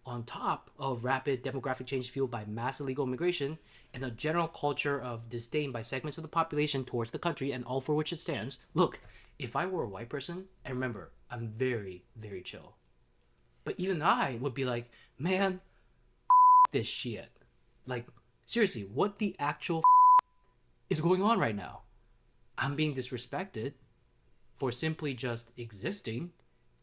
on top of rapid demographic change fueled by mass illegal immigration and a general culture of disdain by segments of the population towards the country and all for which it stands. Look, if I were a white person, and remember, I'm very, very chill, but even I would be like, man, this shit. Like, seriously, what the actual is going on right now? I'm being disrespected for simply just existing,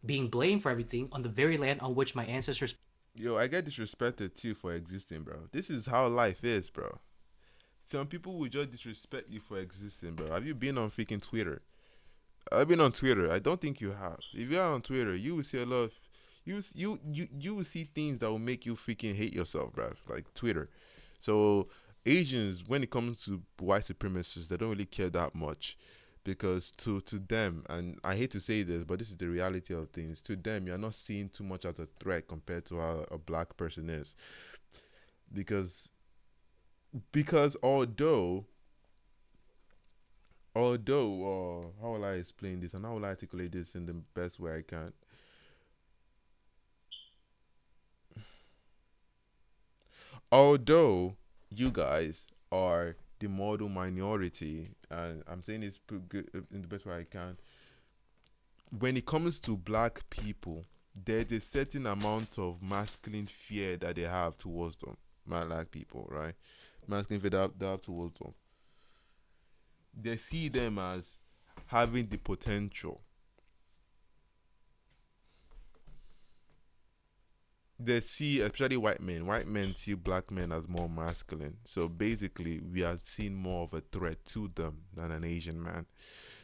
being blamed for everything on the very land on which my ancestors. Yo, I get disrespected too for existing, bro. This is how life is, bro. Some people will just disrespect you for existing, bro. Have you been on freaking Twitter? I've been on Twitter. I don't think you have. If you are on Twitter, you will see a lot of you will see things that will make you freaking hate yourself, bro. Like Twitter. So Asians, when it comes to white supremacists, they don't really care that much. Because to them, and I hate to say this, but this is the reality of things. To them, you're not seen too much as a threat compared to how a black person is. Because although how will I explain this and how will I articulate this in the best way I can? Although you guys are the model minority, and I'm saying this in the best way I can, when it comes to black people, there's a certain amount of masculine fear that they have towards them. Black people, right? Masculine fear they have towards them. They see them as having the potential. They see, especially white men see black men as more masculine. So basically, we are seen more of a threat to them than an Asian man.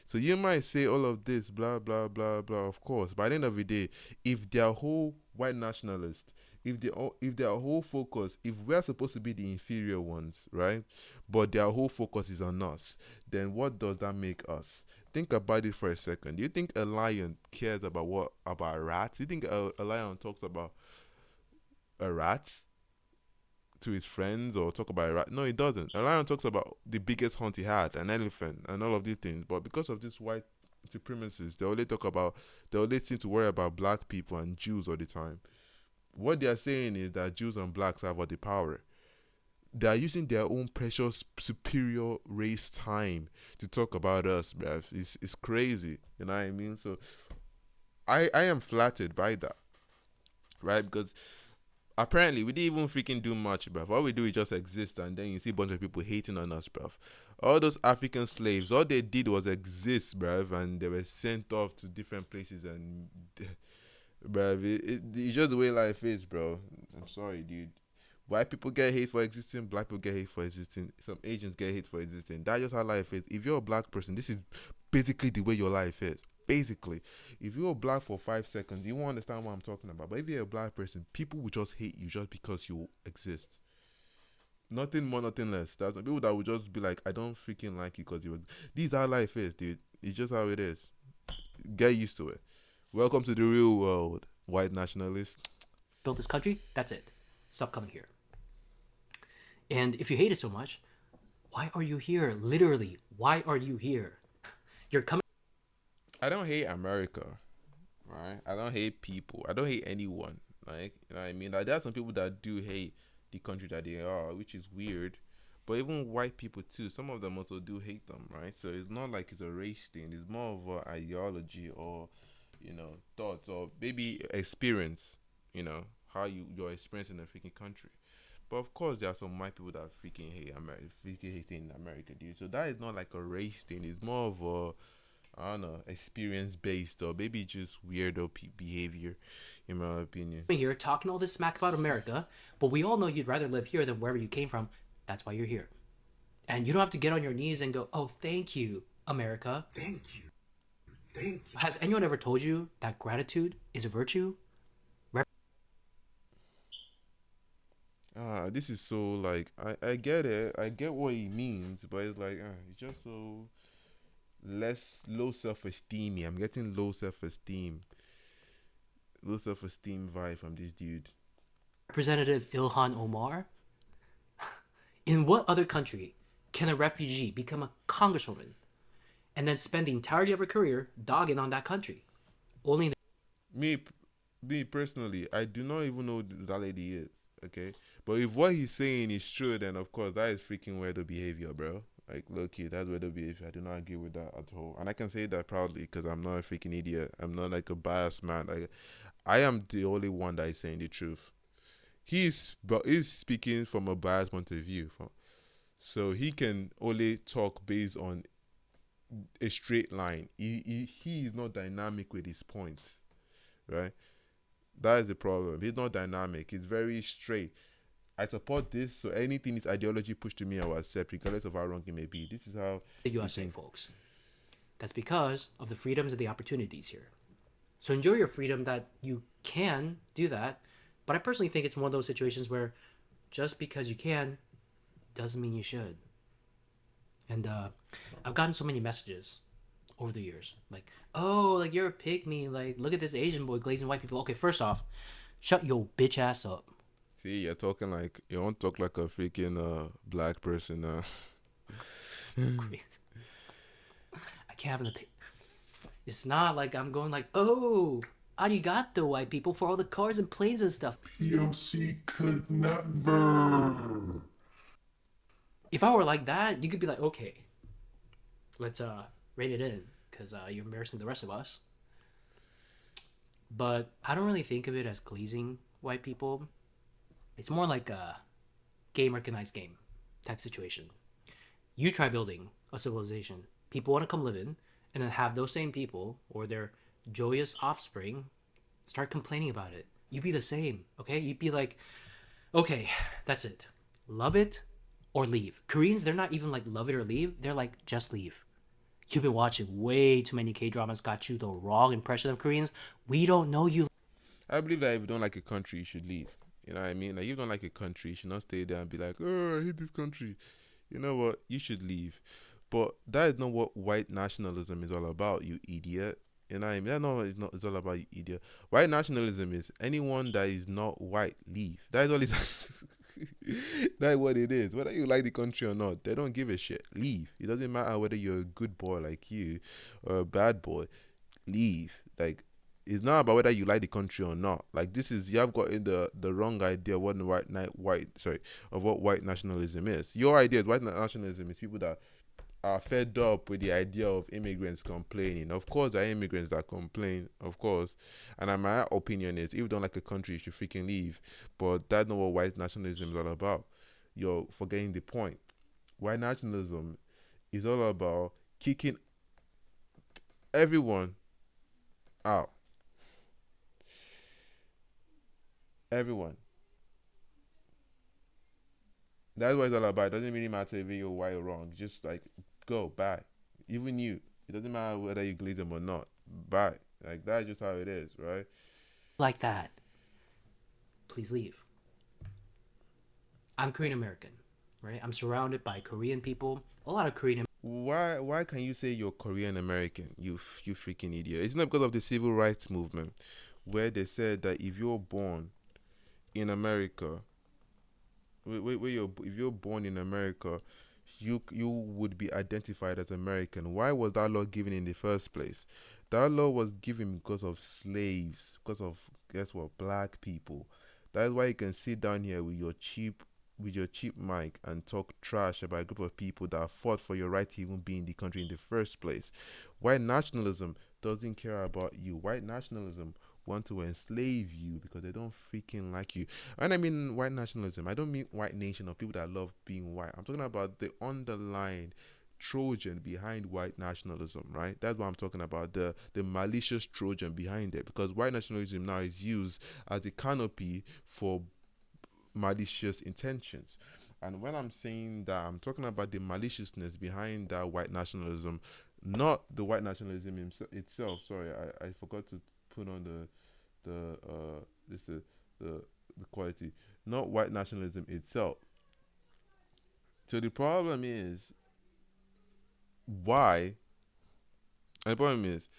So you might say all of this, blah, blah, blah, blah, of course. By the end of the day, if they're whole white nationalists, if their whole focus, if we're supposed to be the inferior ones, right? But their whole focus is on us, then what does that make us? Think about it for a second. Do you think a lion cares about rats? Do you think a lion talks about a rat? to his friends or talk about it. No, he doesn't. A lion talks about the biggest hunt he had, an elephant, and all of these things. But because of this white supremacists, they only seem to worry about black people and Jews all the time. What they are saying is that Jews and blacks have all the power. They are using their own precious superior race time to talk about us, bruv. It's crazy. You know what I mean? So I am flattered by that, right? Because apparently we didn't even freaking do much, bruv. All we do is just exist, and then you see a bunch of people hating on us, bruv. All those African slaves, all they did was exist, bruv, and they were sent off to different places, and bruv, it's just the way life is, bro. I'm sorry, dude. White people get hate for existing, black people get hate for existing, some Asians get hate for existing. That's just how life is. If you're a black person, this is basically the way your life is. Basically, if you're black for 5 seconds, you won't understand what I'm talking about. But if you're a black person, people will just hate you just because you exist. Nothing more, nothing less. There's people that will just be like, I don't freaking like you because you. This is how life is, dude. It's just how it is. Get used to it. Welcome to the real world, white nationalists. Built this country, that's it. Stop coming here. And if you hate it so much, why are you here? Literally, why are you here? You're coming. I don't hate America, right? I don't hate people. I don't hate anyone. Like, you know what I mean? Like, there are some people that do hate the country that they are, which is weird. But even white people too, some of them also do hate them, right? So it's not like it's a race thing. It's more of an ideology or, thoughts or maybe experience. How your experience in a freaking country. But of course, there are some white people that freaking hate America, freaking hate America, dude. So that is not like a race thing. It's more of a, I don't know, experience based or maybe just weirdo behavior, in my opinion. Here talking all this smack about America, but we all know you'd rather live here than wherever you came from. That's why you're here. And you don't have to get on your knees and go, oh, thank you, America. Thank you. Thank you. Has anyone ever told you that gratitude is a virtue? This is so like I get it. I get what he means, but it's like it's just so less low self esteem. I'm getting low self esteem vibe from this dude. Representative Ilhan Omar? In what other country can a refugee become a congresswoman and then spend the entirety of her career dogging on that country? Only in Me, me personally, I do not even know who that lady is. Okay, but if what he's saying is true, then of course that is freaking weirdo behavior, bro. Like, low key, that's weirdo behavior. I do not agree with that at all, and I can say that proudly because I'm not a freaking idiot. I'm not like a biased man. Like, I am the only one that is saying the truth. He's speaking from a biased point of view, so he can only talk based on a straight line. He is not dynamic with his points, right? That is the problem. He's not dynamic. He's very straight. I support this, so anything his ideology pushed to me, I will accept, regardless of how wrong it may be. This is how the USA, folks. That's because of the freedoms and the opportunities here. So enjoy your freedom that you can do that. But I personally think it's one of those situations where just because you can doesn't mean you should. And I've gotten so many messages over the years. Like, oh, like you're a pygmy. Like, look at this Asian boy glazing white people. Okay, first off, shut your bitch ass up. See, you don't talk like a freaking black person. Crazy. I can't have an opinion. It's not like I'm going like, oh, arigato, white people, for all the cars and planes and stuff. POC could never. If I were like that, you could be like, okay, let's rein it in because you're embarrassing the rest of us. But I don't really think of it as glazing white people. It's more like a game recognized game type situation. You try building a civilization. People want to come live in, and then have those same people or their joyous offspring start complaining about it. You be the same, okay? You'd be like, okay, that's it. Love it or leave. Koreans, they're not even like love it or leave. They're like, just leave. You've been watching way too many K-dramas, got you the wrong impression of Koreans. We don't know you. I believe that if you don't like a country, you should leave. You know what I mean? Like, if you don't like a country, you should not stay there and be like, oh, I hate this country. You know what? You should leave. But that is not what white nationalism is all about, you idiot. You know what I mean? That's not what it's all about, you idiot. White nationalism is anyone that is not white, leave. That is all it's That's what it is. Whether you like the country or not, they don't give a shit. Leave. It doesn't matter whether you're a good boy like you or a bad boy. Leave. Like, it's not about whether you like the country or not. Like, this is, you have gotten the wrong idea of what of what white nationalism is. Your idea of white nationalism is people that are fed up with the idea of immigrants complaining. Of course, there are immigrants that complain, of course. And my opinion is, if you don't like a country, you should freaking leave. But that's not what white nationalism is all about. You're forgetting the point. White nationalism is all about kicking everyone out. Everyone. That's what it's all about. It doesn't really matter if you're white or wrong. Just like, go, bye. Even you. It doesn't matter whether you glaze them or not. Bye. Like, that's just how it is, right? Like that, please leave. I'm Korean American, right? I'm surrounded by Korean people. A lot of Korean. Why can you say you're Korean American? You freaking idiot. It's not because of the civil rights movement where they said that if you're born in America, if you're born in America, you would be identified as American. Why was that law given in the first place? That law was given because of slaves, because of, guess what, black people. That is why you can sit down here with your cheap mic and talk trash about a group of people that fought for your right to even be in the country in the first place. White nationalism doesn't care about you. White nationalism want to enslave you because they don't freaking like you. And I mean white nationalism, I don't mean white nation or people that love being white. I'm talking about the underlying Trojan behind white nationalism, right? That's what I'm talking about. The malicious Trojan behind it. Because white nationalism now is used as a canopy for malicious intentions. And when I'm saying that, I'm talking about the maliciousness behind that white nationalism, not the white nationalism itself. Sorry, I forgot to put on the the quality, not white nationalism itself. So the problem is why, and the problem is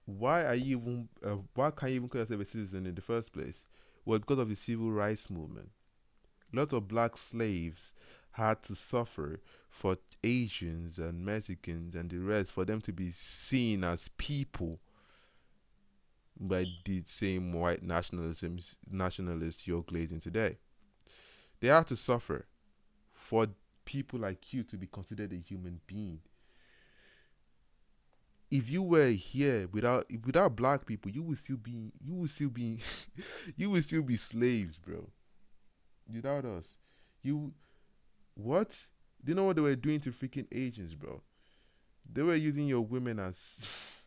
why are you even why can't you even call yourself a citizen in the first place? Well, because of the civil rights movement. Lots of black slaves had to suffer for Asians and Mexicans and the rest for them to be seen as people by the same white nationalists you're glazing today. They had to suffer for people like you to be considered a human being. If you were here without black people, you would still be you would still be slaves, bro. Without us. You what? Do you know what they were doing to freaking Asians, bro? They were using your women as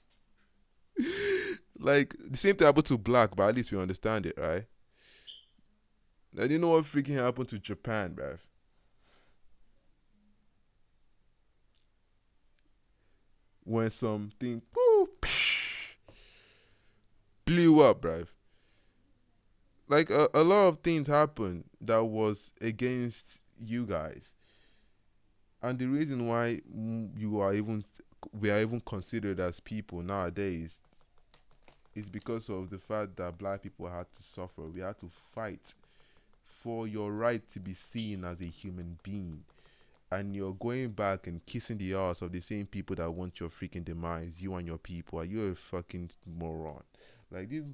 like the same thing happened to black, but at least we understand it, right? Now, do you know what freaking happened to Japan, bruv? When something blew up, bruv. Like a lot of things happened that was against you guys, and the reason why we are even considered as people nowadays is because of the fact that black people had to suffer. We had to fight for your right to be seen as a human being. And you're going back and kissing the ass of the same people that want your freaking demise, you and your people. Are you a fucking moron? Like, this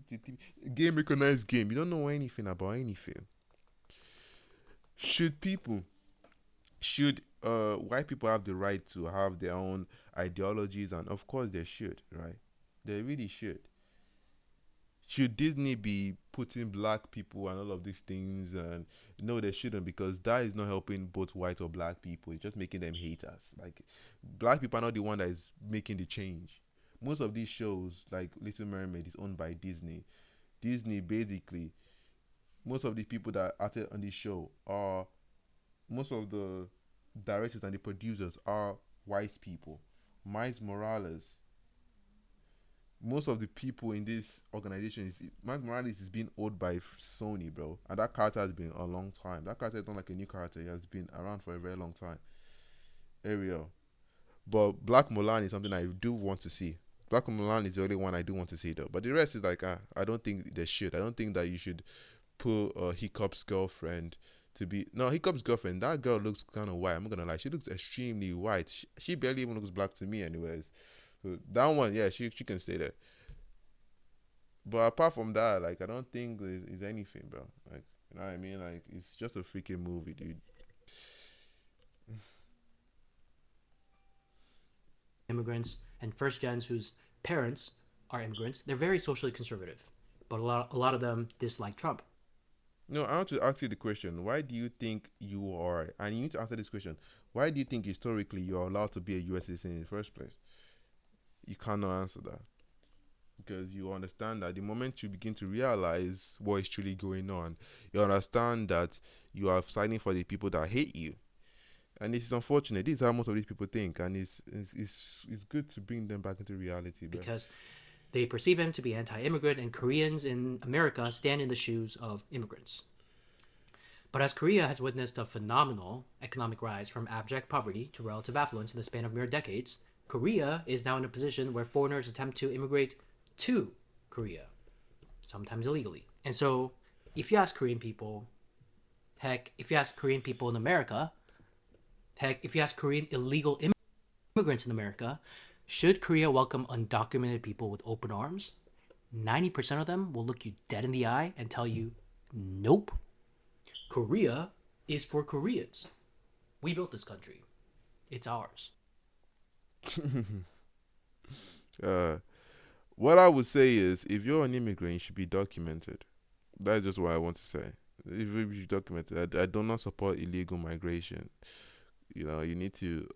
game recognized game. You don't know anything about anything. Should people, should white people have the right to have their own ideologies? And of course they should, right? They really should. Should Disney be putting black people and all of these things? And no, they shouldn't, because that is not helping both white or black people. It's just making them haters. Like, black people are not the one that is making the change. Most of these shows, like Little Mermaid, is owned by Disney. Disney basically, most of the people that acted on this show are, most of the directors and the producers are white people. Miles Morales, most of the people in this organization is Mike Morales is being owned by Sony, bro, and that character has been a long time. That character is not like a new character; he has been around for a very long time. Ariel, but Black Mulan is something I do want to see. Black Mulan is the only one I do want to see though. But the rest is like, I don't think they should. I don't think that you should put Hiccup's girlfriend to be no Hiccup's girlfriend. That girl looks kind of white. I'm not gonna lie. She looks extremely white. She barely even looks black to me, anyways. So that one, yeah, she can stay there. But apart from that, like I don't think there's anything, bro. Like you know what I mean? Like it's just a freaking movie, dude. Immigrants and first gens whose parents are immigrants, they're very socially conservative, but a lot of them dislike Trump. No, I want to ask you the question. Why do you think you are? And you need to answer this question. Why do you think historically you are allowed to be a U.S. citizen in the first place? You cannot answer that because you understand that the moment you begin to realize what is truly going on, you understand that you are fighting for the people that hate you. And this is unfortunate. This is how most of these people think, and it's good to bring them back into reality, bro. Because they perceive him to be anti-immigrant, and Koreans in America stand in the shoes of immigrants. But as Korea has witnessed a phenomenal economic rise from abject poverty to relative affluence in the span of mere decades, Korea is now in a position where foreigners attempt to immigrate to Korea, sometimes illegally. And so, if you ask Korean people, heck, if you ask Korean people in America, heck, if you ask Korean illegal immigrants in America, should Korea welcome undocumented people with open arms? 90% of them will look you dead in the eye and tell you, nope. Korea is for Koreans. We built this country. It's ours. uh, what I would say is, if you're an immigrant, you should be documented. That's just what I want to say. If you should be documented, I do not support illegal migration. You know, you need to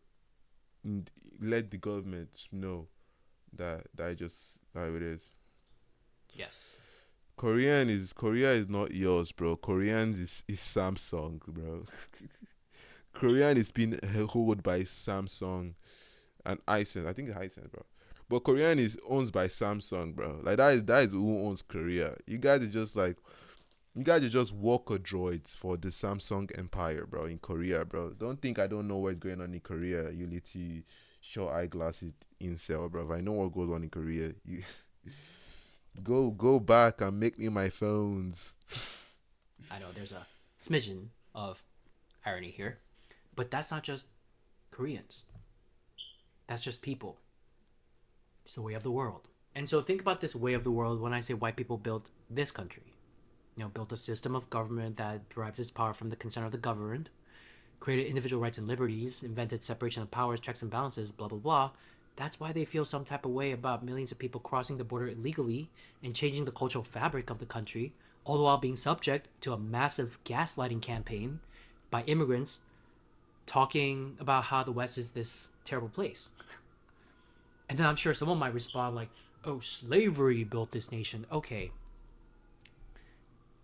let the government know that just how it is. Yes. Korea is not yours, bro. Korean is Samsung, bro. Korean is being held by Samsung and Hisense. I think it's Hisense, bro. But Korean is owned by Samsung, bro. Like that is who owns Korea. You guys are just walker droids for the Samsung empire, bro, in Korea, bro. Don't think I don't know what's going on in Korea. You little short eyeglasses incel, bro. If I know what goes on in Korea, you go back and make me my phones. I know there's a smidgen of irony here, but that's not just Koreans. That's just people. It's the way of the world. And so think about this way of the world when I say white people built this country. Built a system of government that derives its power from the consent of the governed, created individual rights and liberties, invented separation of powers, checks and balances, blah, blah, blah. That's why they feel some type of way about millions of people crossing the border illegally and changing the cultural fabric of the country, all the while being subject to a massive gaslighting campaign by immigrants talking about how the West is this terrible place. And then I'm sure someone might respond like, oh, slavery built this nation. Okay.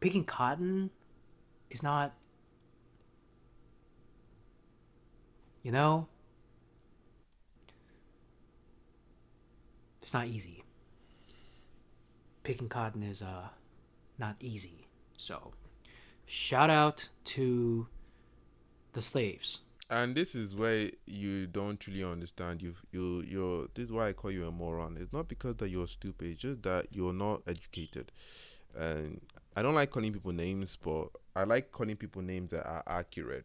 Picking cotton is not, you know, it's not easy. Picking cotton is not easy. So, shout out to the slaves. And this is where you don't really understand. You're. This is why I call you a moron. It's not because that you're stupid. It's just that you're not educated. And I don't like calling people names, but I like calling people names that are accurate.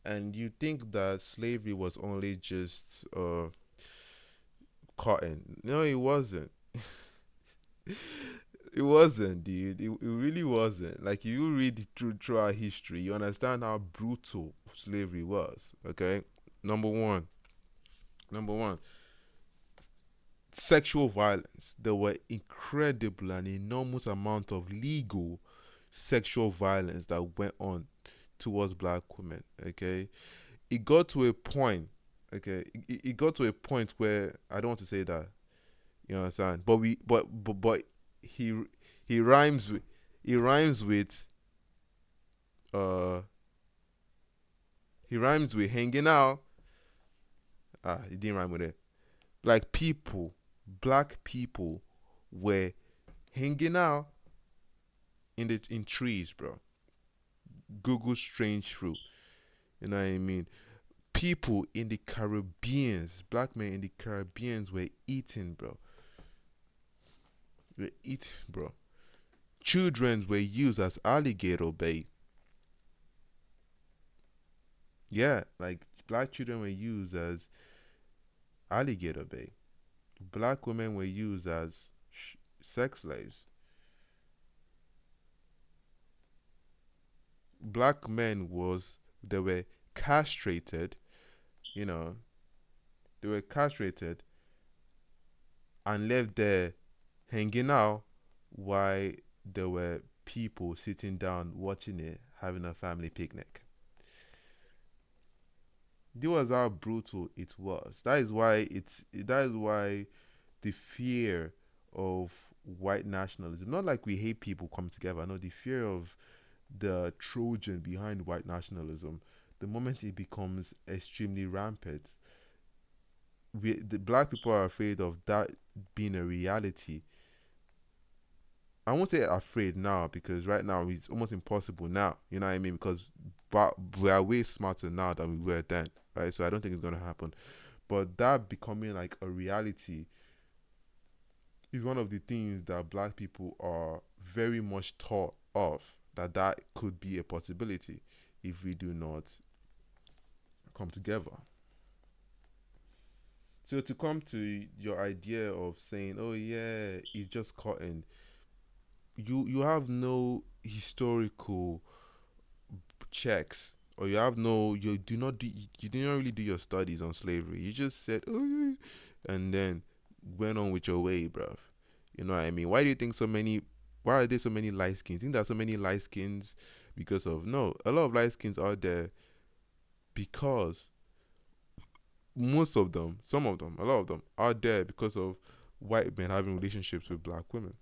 And you think that slavery was only just cotton? No, it wasn't. It wasn't, dude. It really wasn't. Like, if you read through our history, you understand how brutal slavery was. Okay, number one, number one, sexual violence. There were incredible and enormous amount of legal sexual violence that went on towards black women. Okay, it got to a point. Okay, it got to a point where I don't want to say that. You understand? But he he rhymes with he rhymes with uh he rhymes with hanging out. He didn't rhyme with it. Like black people were hanging out in trees, bro. Google strange fruit. You know what I mean? People in the Caribbeans, black men in the Caribbeans were eating, bro. Were eating, bro. Children were used as alligator bait. Yeah, like black children were used as alligator bait. Black women were used as sex slaves. Black men was they were castrated, you know, they were castrated and left there hanging out while there were people sitting down watching it, having a family picnic. This was how brutal it was. That is why the fear of white nationalism, not like we hate people come together, no, the fear of the Trojan behind white nationalism, the moment it becomes extremely rampant, the black people are afraid of that being a reality. I won't say afraid now because right now it's almost impossible now. You know what I mean? Because but we are way smarter now than we were then, right? So I don't think it's gonna happen. But that becoming like a reality is one of the things that black people are very much taught of. That could be a possibility if we do not come together. So to come to your idea of saying, "Oh yeah, it's just cotton," you have no historical checks, or you do not do you did not really do your studies on slavery. You just said, "Oh yeah," and then went on with your way, bruv. You know what I mean? Why do you think so many? Why are there so many light skins? Think there are so many light skins because of no. A lot of light skins are there because most of them, some of them, a lot of them are there because of white men having relationships with black women.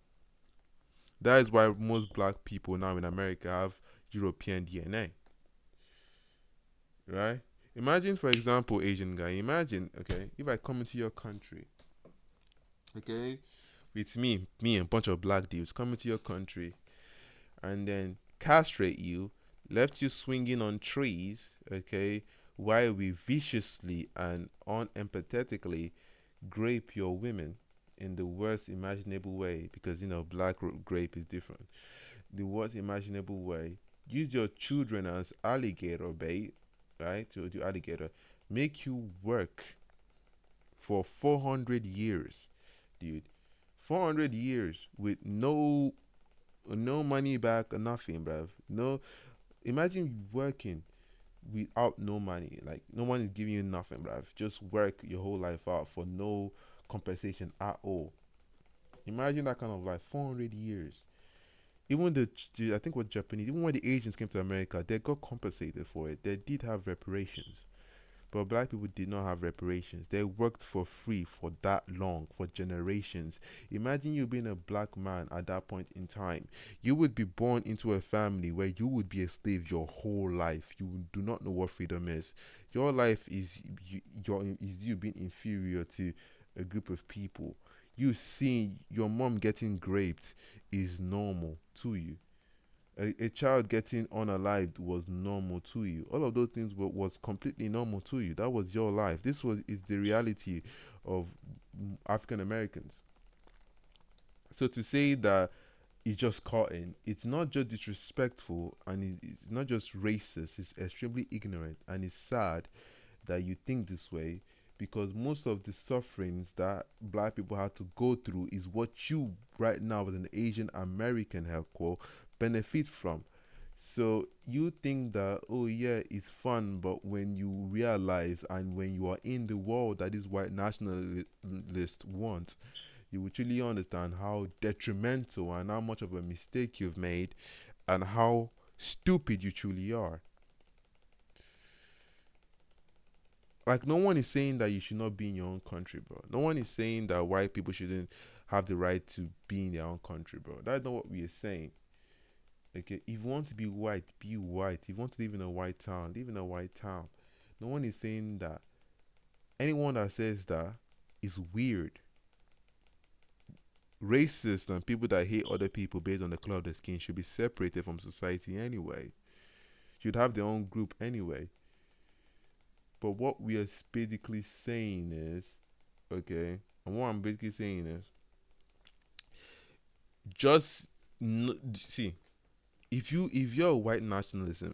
That is why most black people now in America have European DNA, right? Imagine, for example, Asian guy. Imagine, okay, if I come into your country, okay, it's me and a bunch of black dudes coming to your country, and then castrate you, left you swinging on trees, okay, while we viciously and unempathetically grape your women in the worst imaginable way, because black grape is different. The worst imaginable way. Use your children as alligator bait, right? To do alligator, make you work for 400 years, dude. 400 years with no money back or nothing, bruv. No, imagine working without no money. Like no one is giving you nothing, bruv. Just work your whole life out for no compensation at all. Imagine that kind of life. 400 years. Even I think what Japanese, even when the Asians came to America, they got compensated for it. They did have reparations. But black people did not have reparations. They worked for free for that long, for generations. Imagine you being a black man at that point in time. You would be born into a family where you would be a slave your whole life. You do not know what freedom is. Your life is you being inferior to a group of people. You seeing your mom getting raped is normal to you. A child getting unalived was normal to you. All of those things was completely normal to you. That was your life. This is the reality of African Americans. So to say that it's just cotton, it's not just disrespectful and it's not just racist. It's extremely ignorant and it's sad that you think this way, because most of the sufferings that black people have to go through is what you right now as an Asian American health quote benefit from. So you think that, oh yeah, it's fun, but when you realize and when you are in the world that these white nationalists want, you will truly understand how detrimental and how much of a mistake you've made and how stupid you truly are. Like, no one is saying that you should not be in your own country, bro. No one is saying that white people shouldn't have the right to be in their own country, bro. That's not what we are saying. Okay, if you want to be white, be white. If you want to live in a white town, live in a white town. No one is saying that. Anyone that says that is weird. Racists and people that hate other people based on the color of their skin should be separated from society anyway. Should have their own group anyway. But what we are basically saying is, okay, and what I'm basically saying is, just see, if you're a white nationalist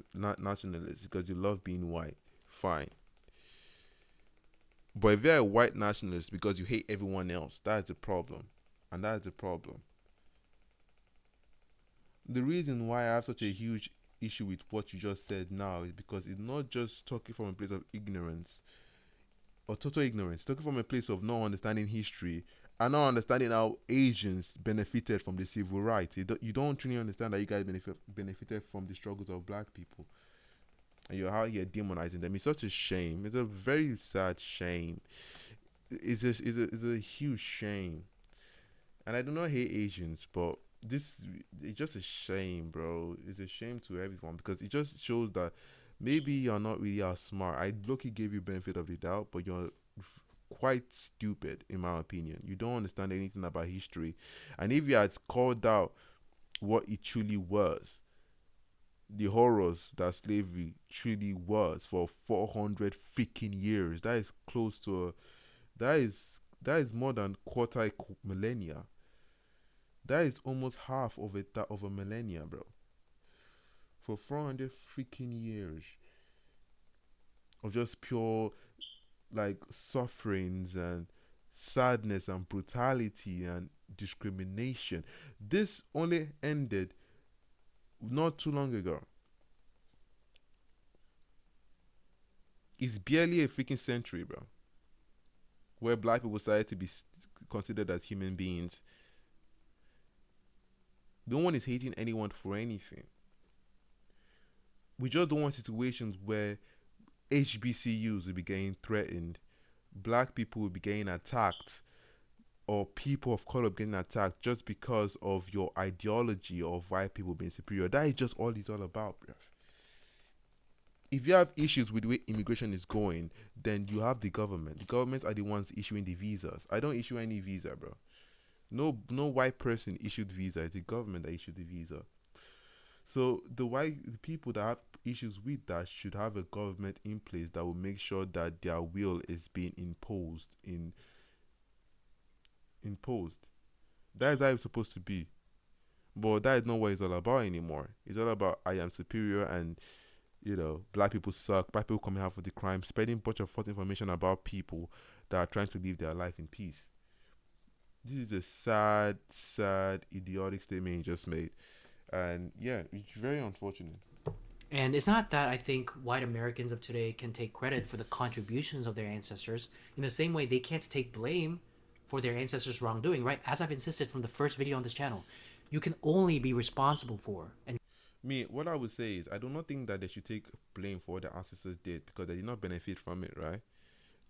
because you love being white, fine. But if you're a white nationalist because you hate everyone else, that's the problem. And that's the problem. The reason why I have such a huge issue with what you just said now is because it's not just talking from a place of ignorance or total ignorance, talking from a place of not understanding history and not understanding how Asians benefited from the civil rights. You don't truly understand that you guys benefited from the struggles of black people. And you're out here demonizing them. It's such a shame. It's a very sad shame. It's a huge shame. And I do not hate Asians, but this it's just a shame, bro. It's a shame to everyone because it just shows that maybe you're not really as smart. I lucky gave you benefit of the doubt, but you're quite stupid in my opinion. You don't understand anything about history. And if you had called out what it truly was, the horrors that slavery truly was for 400 freaking years, that is close to that is more than quarter millennia. That is almost half of it that of a millennia, bro. For 400 freaking years of just pure like sufferings and sadness and brutality and discrimination. This only ended not too long ago. It's barely a freaking century, bro, where black people started to be considered as human beings. No one is hating anyone for anything. We just don't want situations where HBCUs will be getting threatened, black people will be getting attacked, or people of color getting attacked just because of your ideology of white people being superior. That is just all it's all about, bro. If you have issues with the way immigration is going, then you have the government. The government are the ones issuing the visas. I don't issue any visa, bro. No white person issued visa. It's the government that issued the visa. So the people that have issues with that should have a government in place that will make sure that their will is being imposed. That is how it's supposed to be. But that is not what it's all about anymore. It's all about I am superior and black people suck, black people coming out for the crime, spreading a bunch of false information about people that are trying to live their life in peace. This is a sad, sad, idiotic statement you just made. And yeah, it's very unfortunate. And it's not that I think white Americans of today can take credit for the contributions of their ancestors in the same way they can't take blame for their ancestors' wrongdoing, right? As I've insisted from the first video on this channel, you can only be responsible for and What I would say is I do not think that they should take blame for what their ancestors did because they did not benefit from it, right?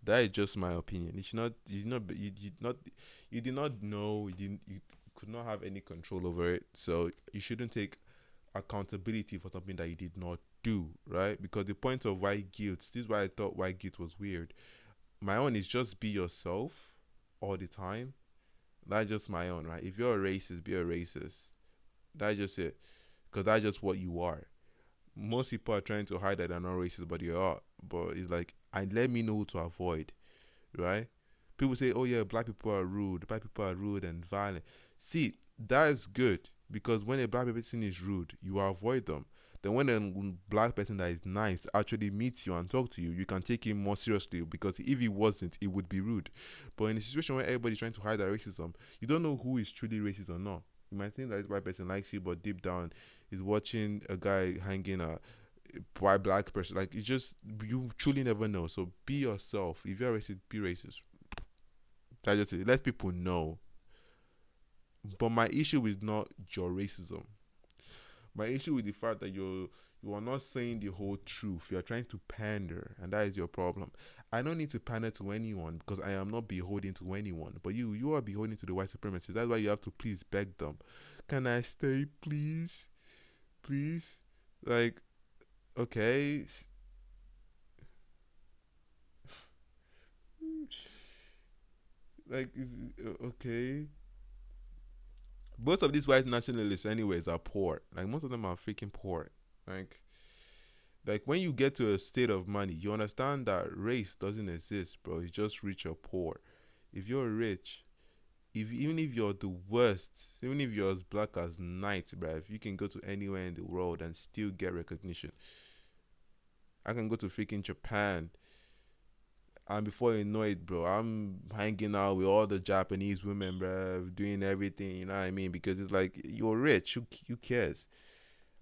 That is just my opinion. It should not you did not know, you could not have any control over it. So you shouldn't take accountability for something that you did not do, right? Because the point of white guilt, this is why I thought white guilt was weird. My own is just be yourself all the time. That's just my own, right? If you're a racist, be a racist. That's just it. Because that's just what you are. Most people are trying to hide that they're not racist, but they are. But it's like, and let me know who to avoid, right? People say, oh yeah, black people are rude. Black people are rude and violent. See, that is good because when a black person is rude, you avoid them. Then when a black person that is nice actually meets you and talk to you, you can take him more seriously because if he wasn't, it would be rude. But in a situation where everybody's trying to hide their racism, you don't know who is truly racist or not. You might think that this white person likes you, but deep down, is watching a guy hanging a white black person. Like it's just you truly never know. So be yourself. If you're racist, be racist. That's just it. Let people know. But my issue is not your racism. My issue with the fact that you are not saying the whole truth. You are trying to pander, and that is your problem. I don't need to pander to anyone because I am not beholden to anyone. But you are beholden to the white supremacists. That's why you have to please beg them. Can I stay, please? Please? Like, okay. Like, okay. Most of these white nationalists, anyways, are poor. Like, most of them are freaking poor. Like, like when you get to a state of money, you understand that race doesn't exist, bro. It's just rich or poor. If you're rich, even if you're the worst, even if you're as black as night, bro, if you can go to anywhere in the world and still get recognition, I can go to freaking Japan, and before you know it, bro, I'm hanging out with all the Japanese women, bro, doing everything. You know what I mean? Because it's like you're rich. Who cares?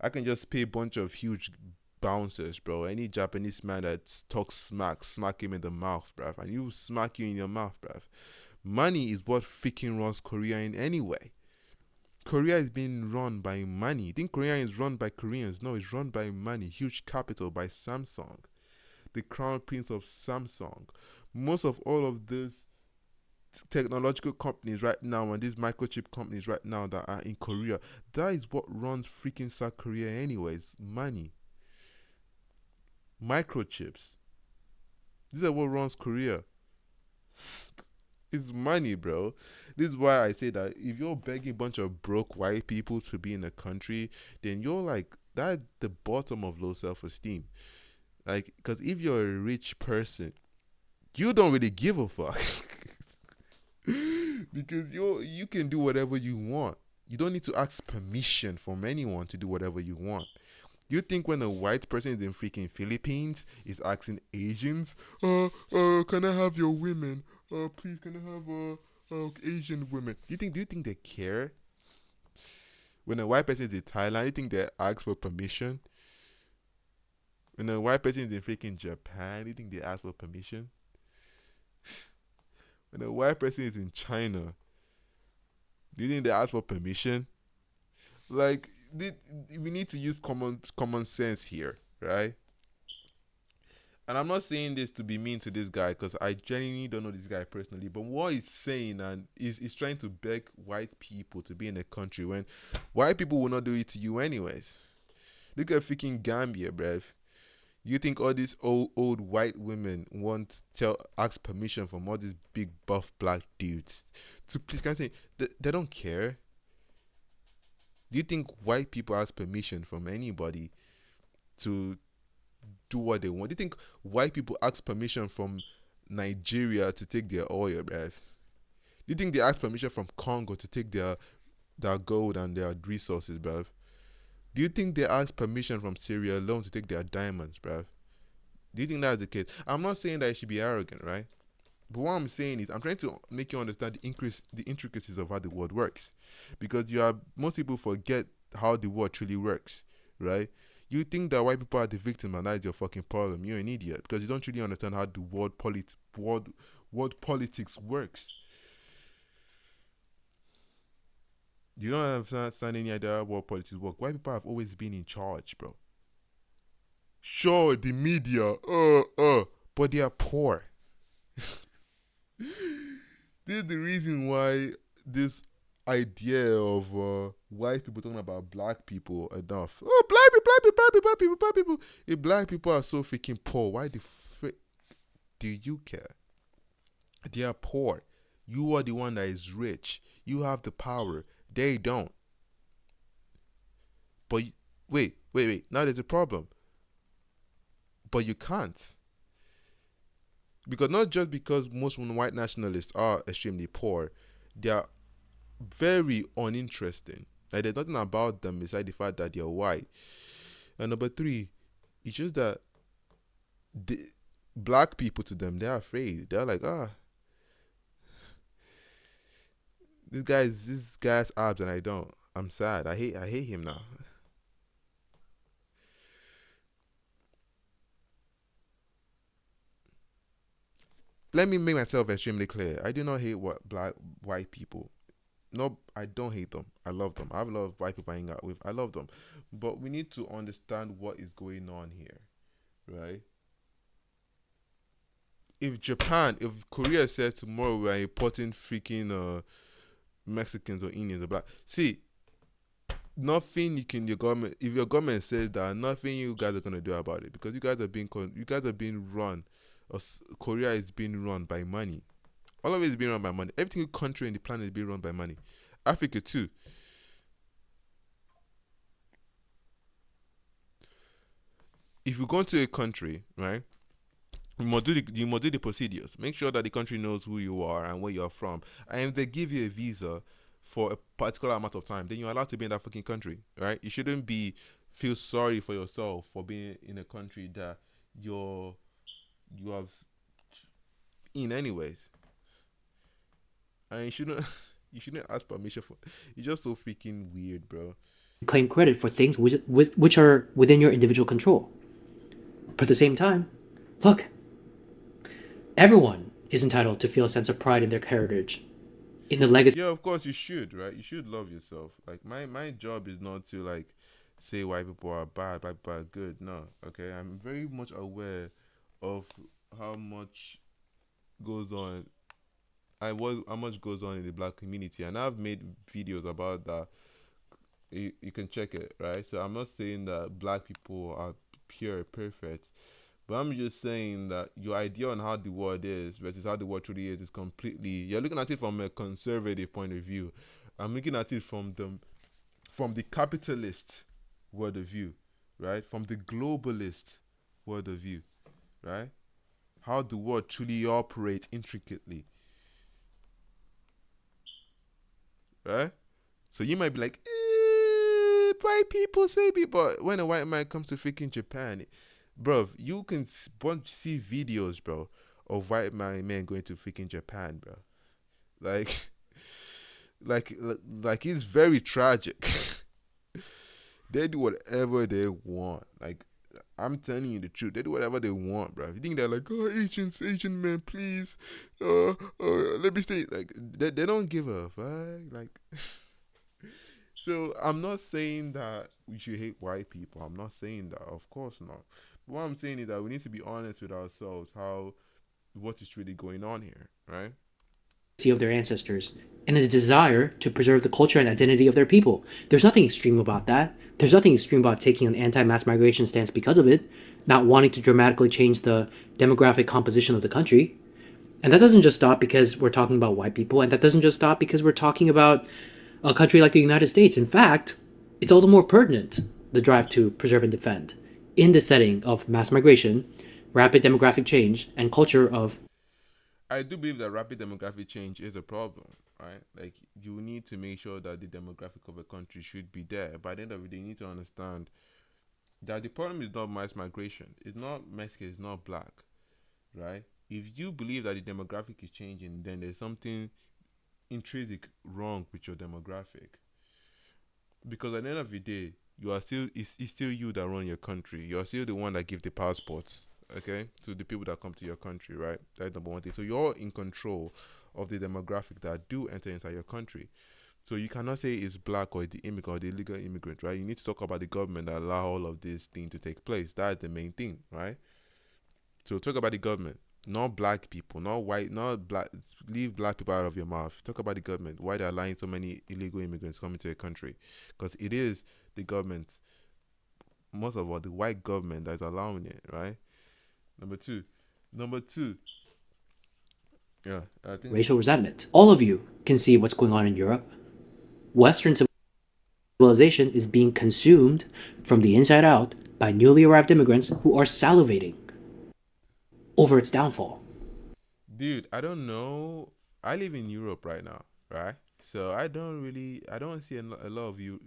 I can just pay a bunch of huge bouncers, bro. Any Japanese man that talks smack him in the mouth, bruv, and you smack you in your mouth, bruv. Money is what freaking runs Korea in anyway. Korea is being run by money. You think Korea is run by Koreans? No, it's run by money. Huge capital by Samsung, the crown prince of Samsung. Most of all of these technological companies right now and these microchip companies right now that are in Korea, that is what runs freaking South Korea anyways. Money. Microchips. These are what runs Korea. It's money, bro. This is why I say that if you're begging a bunch of broke white people to be in a country, then you're like that the bottom of low self-esteem. Like, because if you're a rich person, you don't really give a fuck. Because you can do whatever you want. You don't need to ask permission from anyone to do whatever you want. Do you think when a white person is in freaking Philippines is asking Asians, can I have your women? Please, can I have Asian women? Do you think they care? When a white person is in Thailand, do you think they ask for permission? When a white person is in freaking Japan, do you think they ask for permission? When a white person is in China, do you think they ask for permission? Like, we need to use common sense here, right? And I'm not saying this to be mean to this guy because I genuinely don't know this guy personally. But what he's saying and is trying to beg white people to be in a country when white people will not do it to you anyways. Look at freaking Gambia, bruv. You think all these old white women want to ask permission from all these big buff black dudes to please? Can I say they don't care? Do you think white people ask permission from anybody to do what they want? Do you think white people ask permission from Nigeria to take their oil, bruv? Do you think they ask permission from Congo to take their gold and their resources, bruv? Do you think they ask permission from Sierra Leone to take their diamonds, bruv? Do you think that's the case? I'm not saying that you should be arrogant, right? But what I'm saying is, I'm trying to make you understand the intricacies of how the world works, because most people forget how the world truly works, right? You think that white people are the victim and that is your fucking problem. You're an idiot because you don't really understand how the world politics works. You don't understand any idea how world politics work. White people have always been in charge, bro. Sure, the media, but they are poor. This is the reason why this idea of white people talking about black people enough. Oh, black people. If black people are so freaking poor, why the frick do you care? They are poor. You are the one that is rich. You have the power. They don't. But wait. Now there's a problem. But you can't. Because not just because most white nationalists are extremely poor, they are very uninteresting. Like there's nothing about them besides the fact that they're white. And number three, it's just that the black people to them, they're afraid. They're like, this guy's abs and I don't. I'm sad. I hate him now. Let me make myself extremely clear. I do not hate white people. No, I don't hate them. I love them. I have a lot of white people I hang out with. I love them. But we need to understand what is going on here, right? If Korea said tomorrow we're importing freaking Mexicans or Indians or black, see, nothing your government, if your government says that, nothing you guys are gonna do about it because you guys are being run, Korea is being run by money. All of it is being run by money. Every country in the planet is being run by money. Africa too. If you go into a country, right, you must do the procedures. Make sure that the country knows who you are and where you are from. And if they give you a visa for a particular amount of time, then you're allowed to be in that fucking country, right? You shouldn't feel sorry for yourself for being in a country that you're you have in anyways, and you shouldn't you shouldn't ask permission for. It's just so freaking weird, bro. claim credit for things which are within your individual control. But at the same time, look, everyone is entitled to feel a sense of pride in their heritage, in the legacy. Yeah, of course you should, right? You should love yourself. Like my job is not to like say white people are bad, white people are good. No, okay. I'm very much aware of how much goes on. How much goes on in the black community, and I've made videos about that. You can check it, right? So I'm not saying that black people are pure perfect, but I'm just saying that your idea on how the world is versus how the world truly is completely. You're looking at it from a conservative point of view. I'm looking at it from the capitalist world of view, right? From the globalist world of view, right? How the world truly operates intricately, right? So you might be like, white people say me, but when a white man comes to freaking Japan, bro, you can see videos, bro, of white men going to freaking Japan, bro. Like, like it's very tragic. They do whatever they want. Like, I'm telling you the truth. They do whatever they want, bro. If you think they're like, oh, Asian men, please, let me stay. Like, they don't give a fuck. Like, so I'm not saying that we should hate white people. I'm not saying that. Of course not. But what I'm saying is that we need to be honest with ourselves. What is really going on here, right? Of their ancestors and a desire to preserve the culture and identity of their people. There's nothing extreme about that. There's nothing extreme about taking an anti-mass migration stance because of it, not wanting to dramatically change the demographic composition of the country. And that doesn't just stop because we're talking about white people, and that doesn't just stop because we're talking about a country like the United States. In fact, it's all the more pertinent, the drive to preserve and defend, in the setting of mass migration, rapid demographic change, and culture of. I do believe that rapid demographic change is a problem, right? Like you need to make sure that the demographic of a country should be there. By the end of the day, you need to understand that the problem is not mass migration. It's not Mexican. It's not black, right? If you believe that the demographic is changing, then there's something intrinsic wrong with your demographic. Because at the end of the day, you are still it's still you that run your country. You are still the one that give the passports, okay, to the people that come to your country, right? That's number one thing. So you're in control of the demographic that do enter inside your country. So you cannot say it's black or the immigrant or the illegal immigrant, right? You need to talk about the government that allow all of this thing to take place. That's the main thing, right? So talk about the government, not black people, not white, not black. Leave black people out of your mouth. Talk about the government. Why they're allowing so many illegal immigrants coming to a country? Because it is the government, most of all, the white government that's allowing it, right? Number two, number two. Yeah, I think. Racial resentment. All of you can see what's going on in Europe. Western civilization is being consumed from the inside out by newly arrived immigrants who are salivating over its downfall. Dude, I don't know. I live in Europe right now, right? So I don't see a lot of you,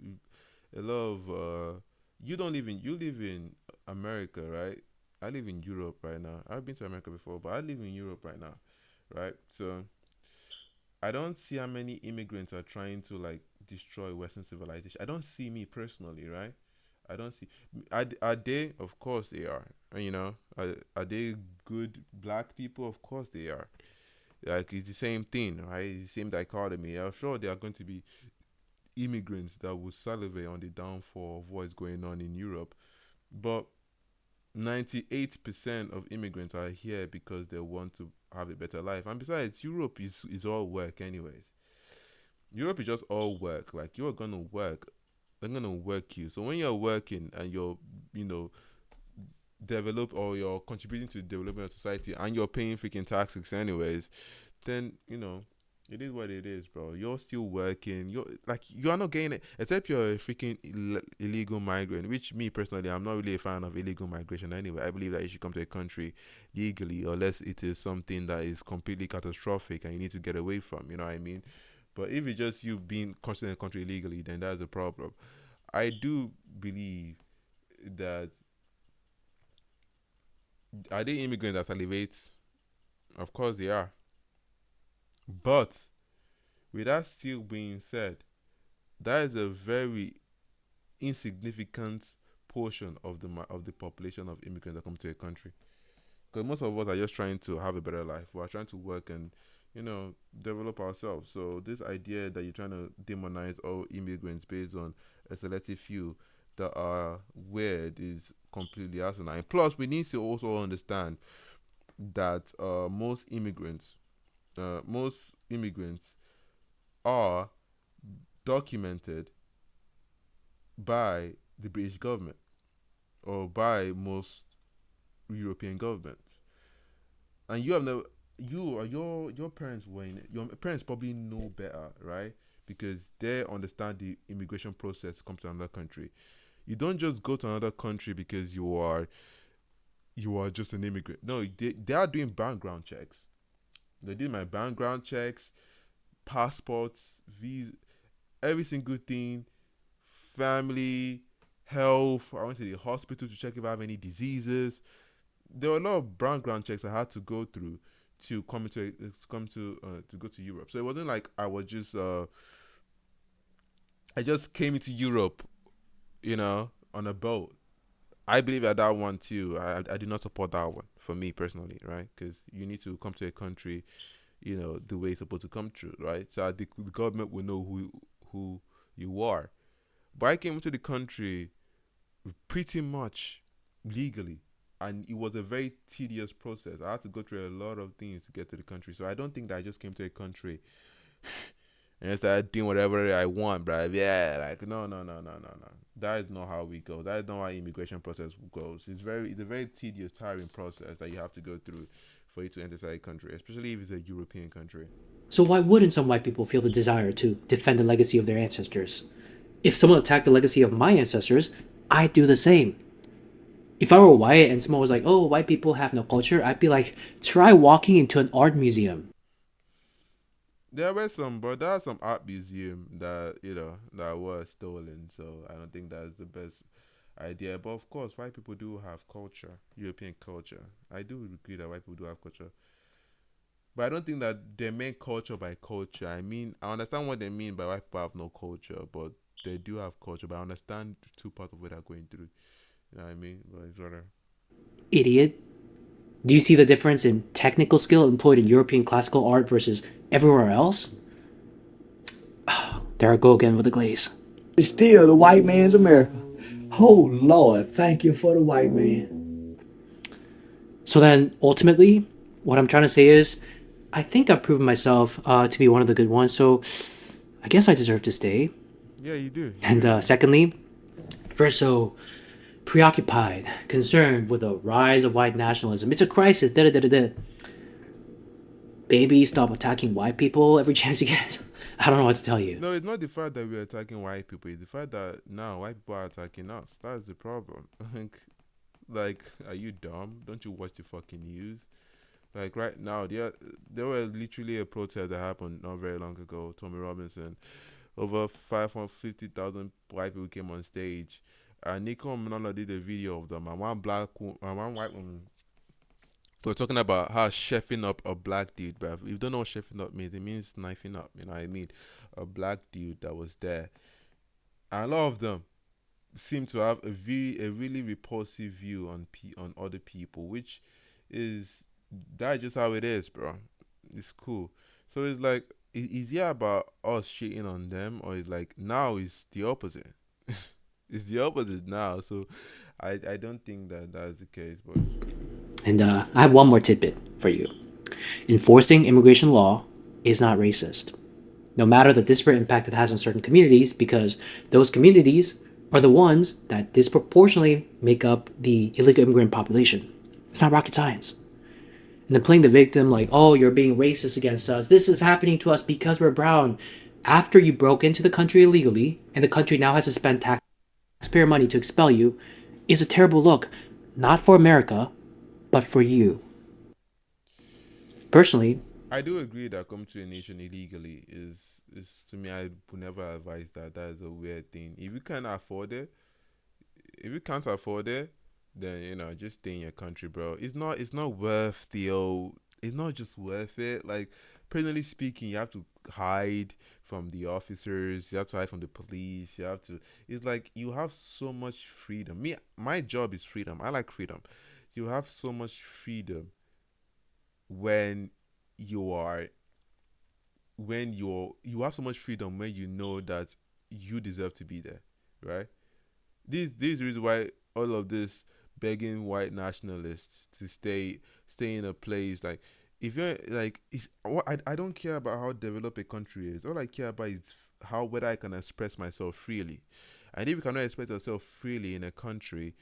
a lot of you live in America, right? I live in Europe right now. I've been to America before, but I live in Europe right now, right? So I don't see how many immigrants are trying to like destroy Western civilization. I don't see me personally, right? I don't see. Are they? Of course they are. You know, are they good black people? Of course they are. Like it's the same thing, right? It's the same dichotomy. I'm sure there are going to be immigrants that will salivate on the downfall of what is going on in Europe, but 98% of immigrants are here because they want to have a better life. And besides, Europe is all work anyways. Europe is just all work. Like you're gonna work, they're gonna work you. So when you're working and you're, you know, develop or you're contributing to the development of society and you're paying freaking taxes anyways, then you know it is what it is, bro. You're still working. You're not getting it except you're a freaking illegal migrant. Which me personally, I'm not really a fan of illegal migration anyway. I believe that you should come to a country legally, unless it is something that is completely catastrophic and you need to get away from. You know what I mean? But if it's just you being constantly in a country illegally, then that's a problem. I do believe that Are they immigrants that salivate? Of course they are. But with that still being said, that is a very insignificant portion of the population of immigrants that come to a country. Because most of us are just trying to have a better life. We're trying to work and develop ourselves. So this idea that you're trying to demonize all immigrants based on a selective few that are weird is completely asinine. Plus, we need to also understand that most immigrants are documented by the British government or by most European governments, and you have never, you or your parents were in it. Your parents probably know better, right? Because they understand the immigration process to come to another country. You don't just go to another country because you are just an immigrant. No, they are doing background checks. They did my background checks, passports, visa, every single thing, family, health. I went to the hospital to check if I have any diseases. There were a lot of background checks I had to go through to to go to Europe. So it wasn't like I just came into Europe, on a boat. I believe that one too. I do not support that one for me personally, right? Because you need to come to a country, the way it's supposed to come through, right? So the government will know who you are. But I came into the country pretty much legally, and it was a very tedious process. I had to go through a lot of things to get to the country. So I don't think that I just came to a country and I started doing whatever I want, bro. Yeah, like no, no, no, no, no, no. That is not how we go. That is not how immigration process goes. It's a very tedious, tiring process that you have to go through for you to enter a country, especially if it's a European country. So why wouldn't some white people feel the desire to defend the legacy of their ancestors? If someone attacked the legacy of my ancestors, I'd do the same. If I were white and someone was like, "Oh, white people have no culture," I'd be like, "Try walking into an art museum." There were some, but there are some art museum that that was stolen. So I don't think that's the best idea. But of course, white people do have culture, European culture. I do agree that white people do have culture, but I don't think that they mean culture by culture. I mean, I understand what they mean by white people have no culture, but they do have culture. But I understand two parts of what they're going through. You know what I mean? But it's whatever. Idiot. Do you see the difference in technical skill employed in European classical art versus everywhere else? There I go again with the glaze. It's still the white man's America. Oh Lord, thank you for the white man. So then, ultimately, what I'm trying to say is, I think I've proven myself to be one of the good ones, so I guess I deserve to stay. Yeah, you do. You And do. secondly, if we're so preoccupied, concerned with the rise of white nationalism, it's a crisis. Da da da da. Baby, stop attacking white people every chance you get. I don't know what to tell you. No, it's not the fact that we're attacking white people. It's the fact that now white people are attacking us. That's the problem. Like, are you dumb? Don't you watch the fucking news? Like right now, there were literally a protest that happened not very long ago. Tommy Robinson, over 550,000 white people came on stage, and Nico Manolo did a video of them. And one white woman. We're talking about how chefing up a black dude, bruv. If you don't know what chefing up means, it means knifing up. You know what I mean? A black dude that was there, and a lot of them seem to have a really repulsive view on other people, which is that's just how it is, bro. It's cool. So it's like, is it about us shitting on them, or is like now it's the opposite? It's the opposite now. So I don't think that that's the case, but And I have one more tidbit for you. Enforcing immigration law is not racist, no matter the disparate impact it has on certain communities, because those communities are the ones that disproportionately make up the illegal immigrant population. It's not rocket science. And then playing the victim like, "Oh, you're being racist against us. This is happening to us because we're brown." After you broke into the country illegally and the country now has to spend taxpayer money to expel you, is a terrible look, not for America, but for you. Personally, I do agree that coming to a nation illegally is to me. I would never advise that. That is a weird thing. If you can't afford it, then just stay in your country, bro. It's not worth it's not just worth it. Like, personally speaking, you have to hide from the officers, you have to hide from the police, you have to. It's like you have so much freedom. My job is freedom. I like freedom. You have so much freedom when you are you have so much freedom when you know that you deserve to be there, right? This is the reason why all of this begging white nationalists to stay in a place, like, if you're like, I don't care about how developed a country is. All I care about is how whether I can express myself freely. And if you cannot express yourself freely in a country,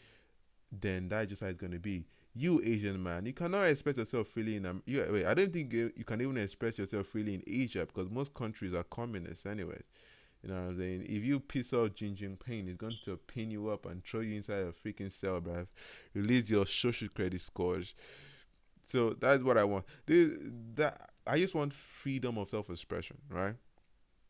then that's just how it's gonna be. You Asian man, you cannot express yourself freely in wait, I don't think you can even express yourself freely in Asia, because most countries are communists anyways. You know what I'm saying? If you piss off Jin Jinping, he's going to pin you up and throw you inside a freaking cell, bruv. Release your social credit scores. So that's what I want. That I just want freedom of self-expression, right?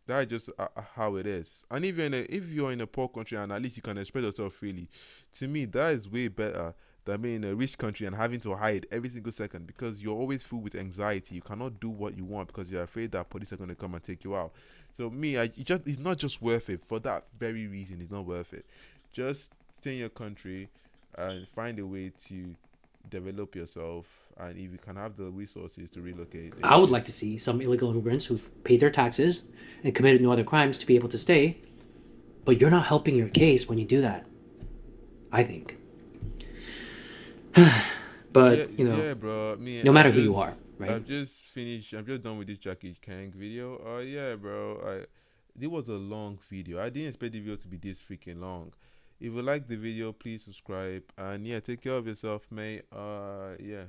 That's just how it is. And if you're in a poor country and at least you can express yourself freely, to me that is way better than being in a rich country and having to hide every single second, because you're always filled with anxiety. You cannot do what you want because you're afraid that police are going to come and take you out. So me, it's not just worth it for that very reason. It's not worth it. Just stay in your country and find a way to develop yourself. And if you can have the resources to relocate, then I you would should. like to see some illegal immigrants who've paid their taxes and committed no other crimes to be able to stay, but you're not helping your case when you do that, I think. Yeah, But, yeah, bro. Me, no matter who you are, right? I've just finished. I'm just done with this Jackie Kang video. Yeah, bro. It was a long video. I didn't expect the video to be this freaking long. If you like the video, please subscribe, and yeah, take care of yourself, mate. Yeah.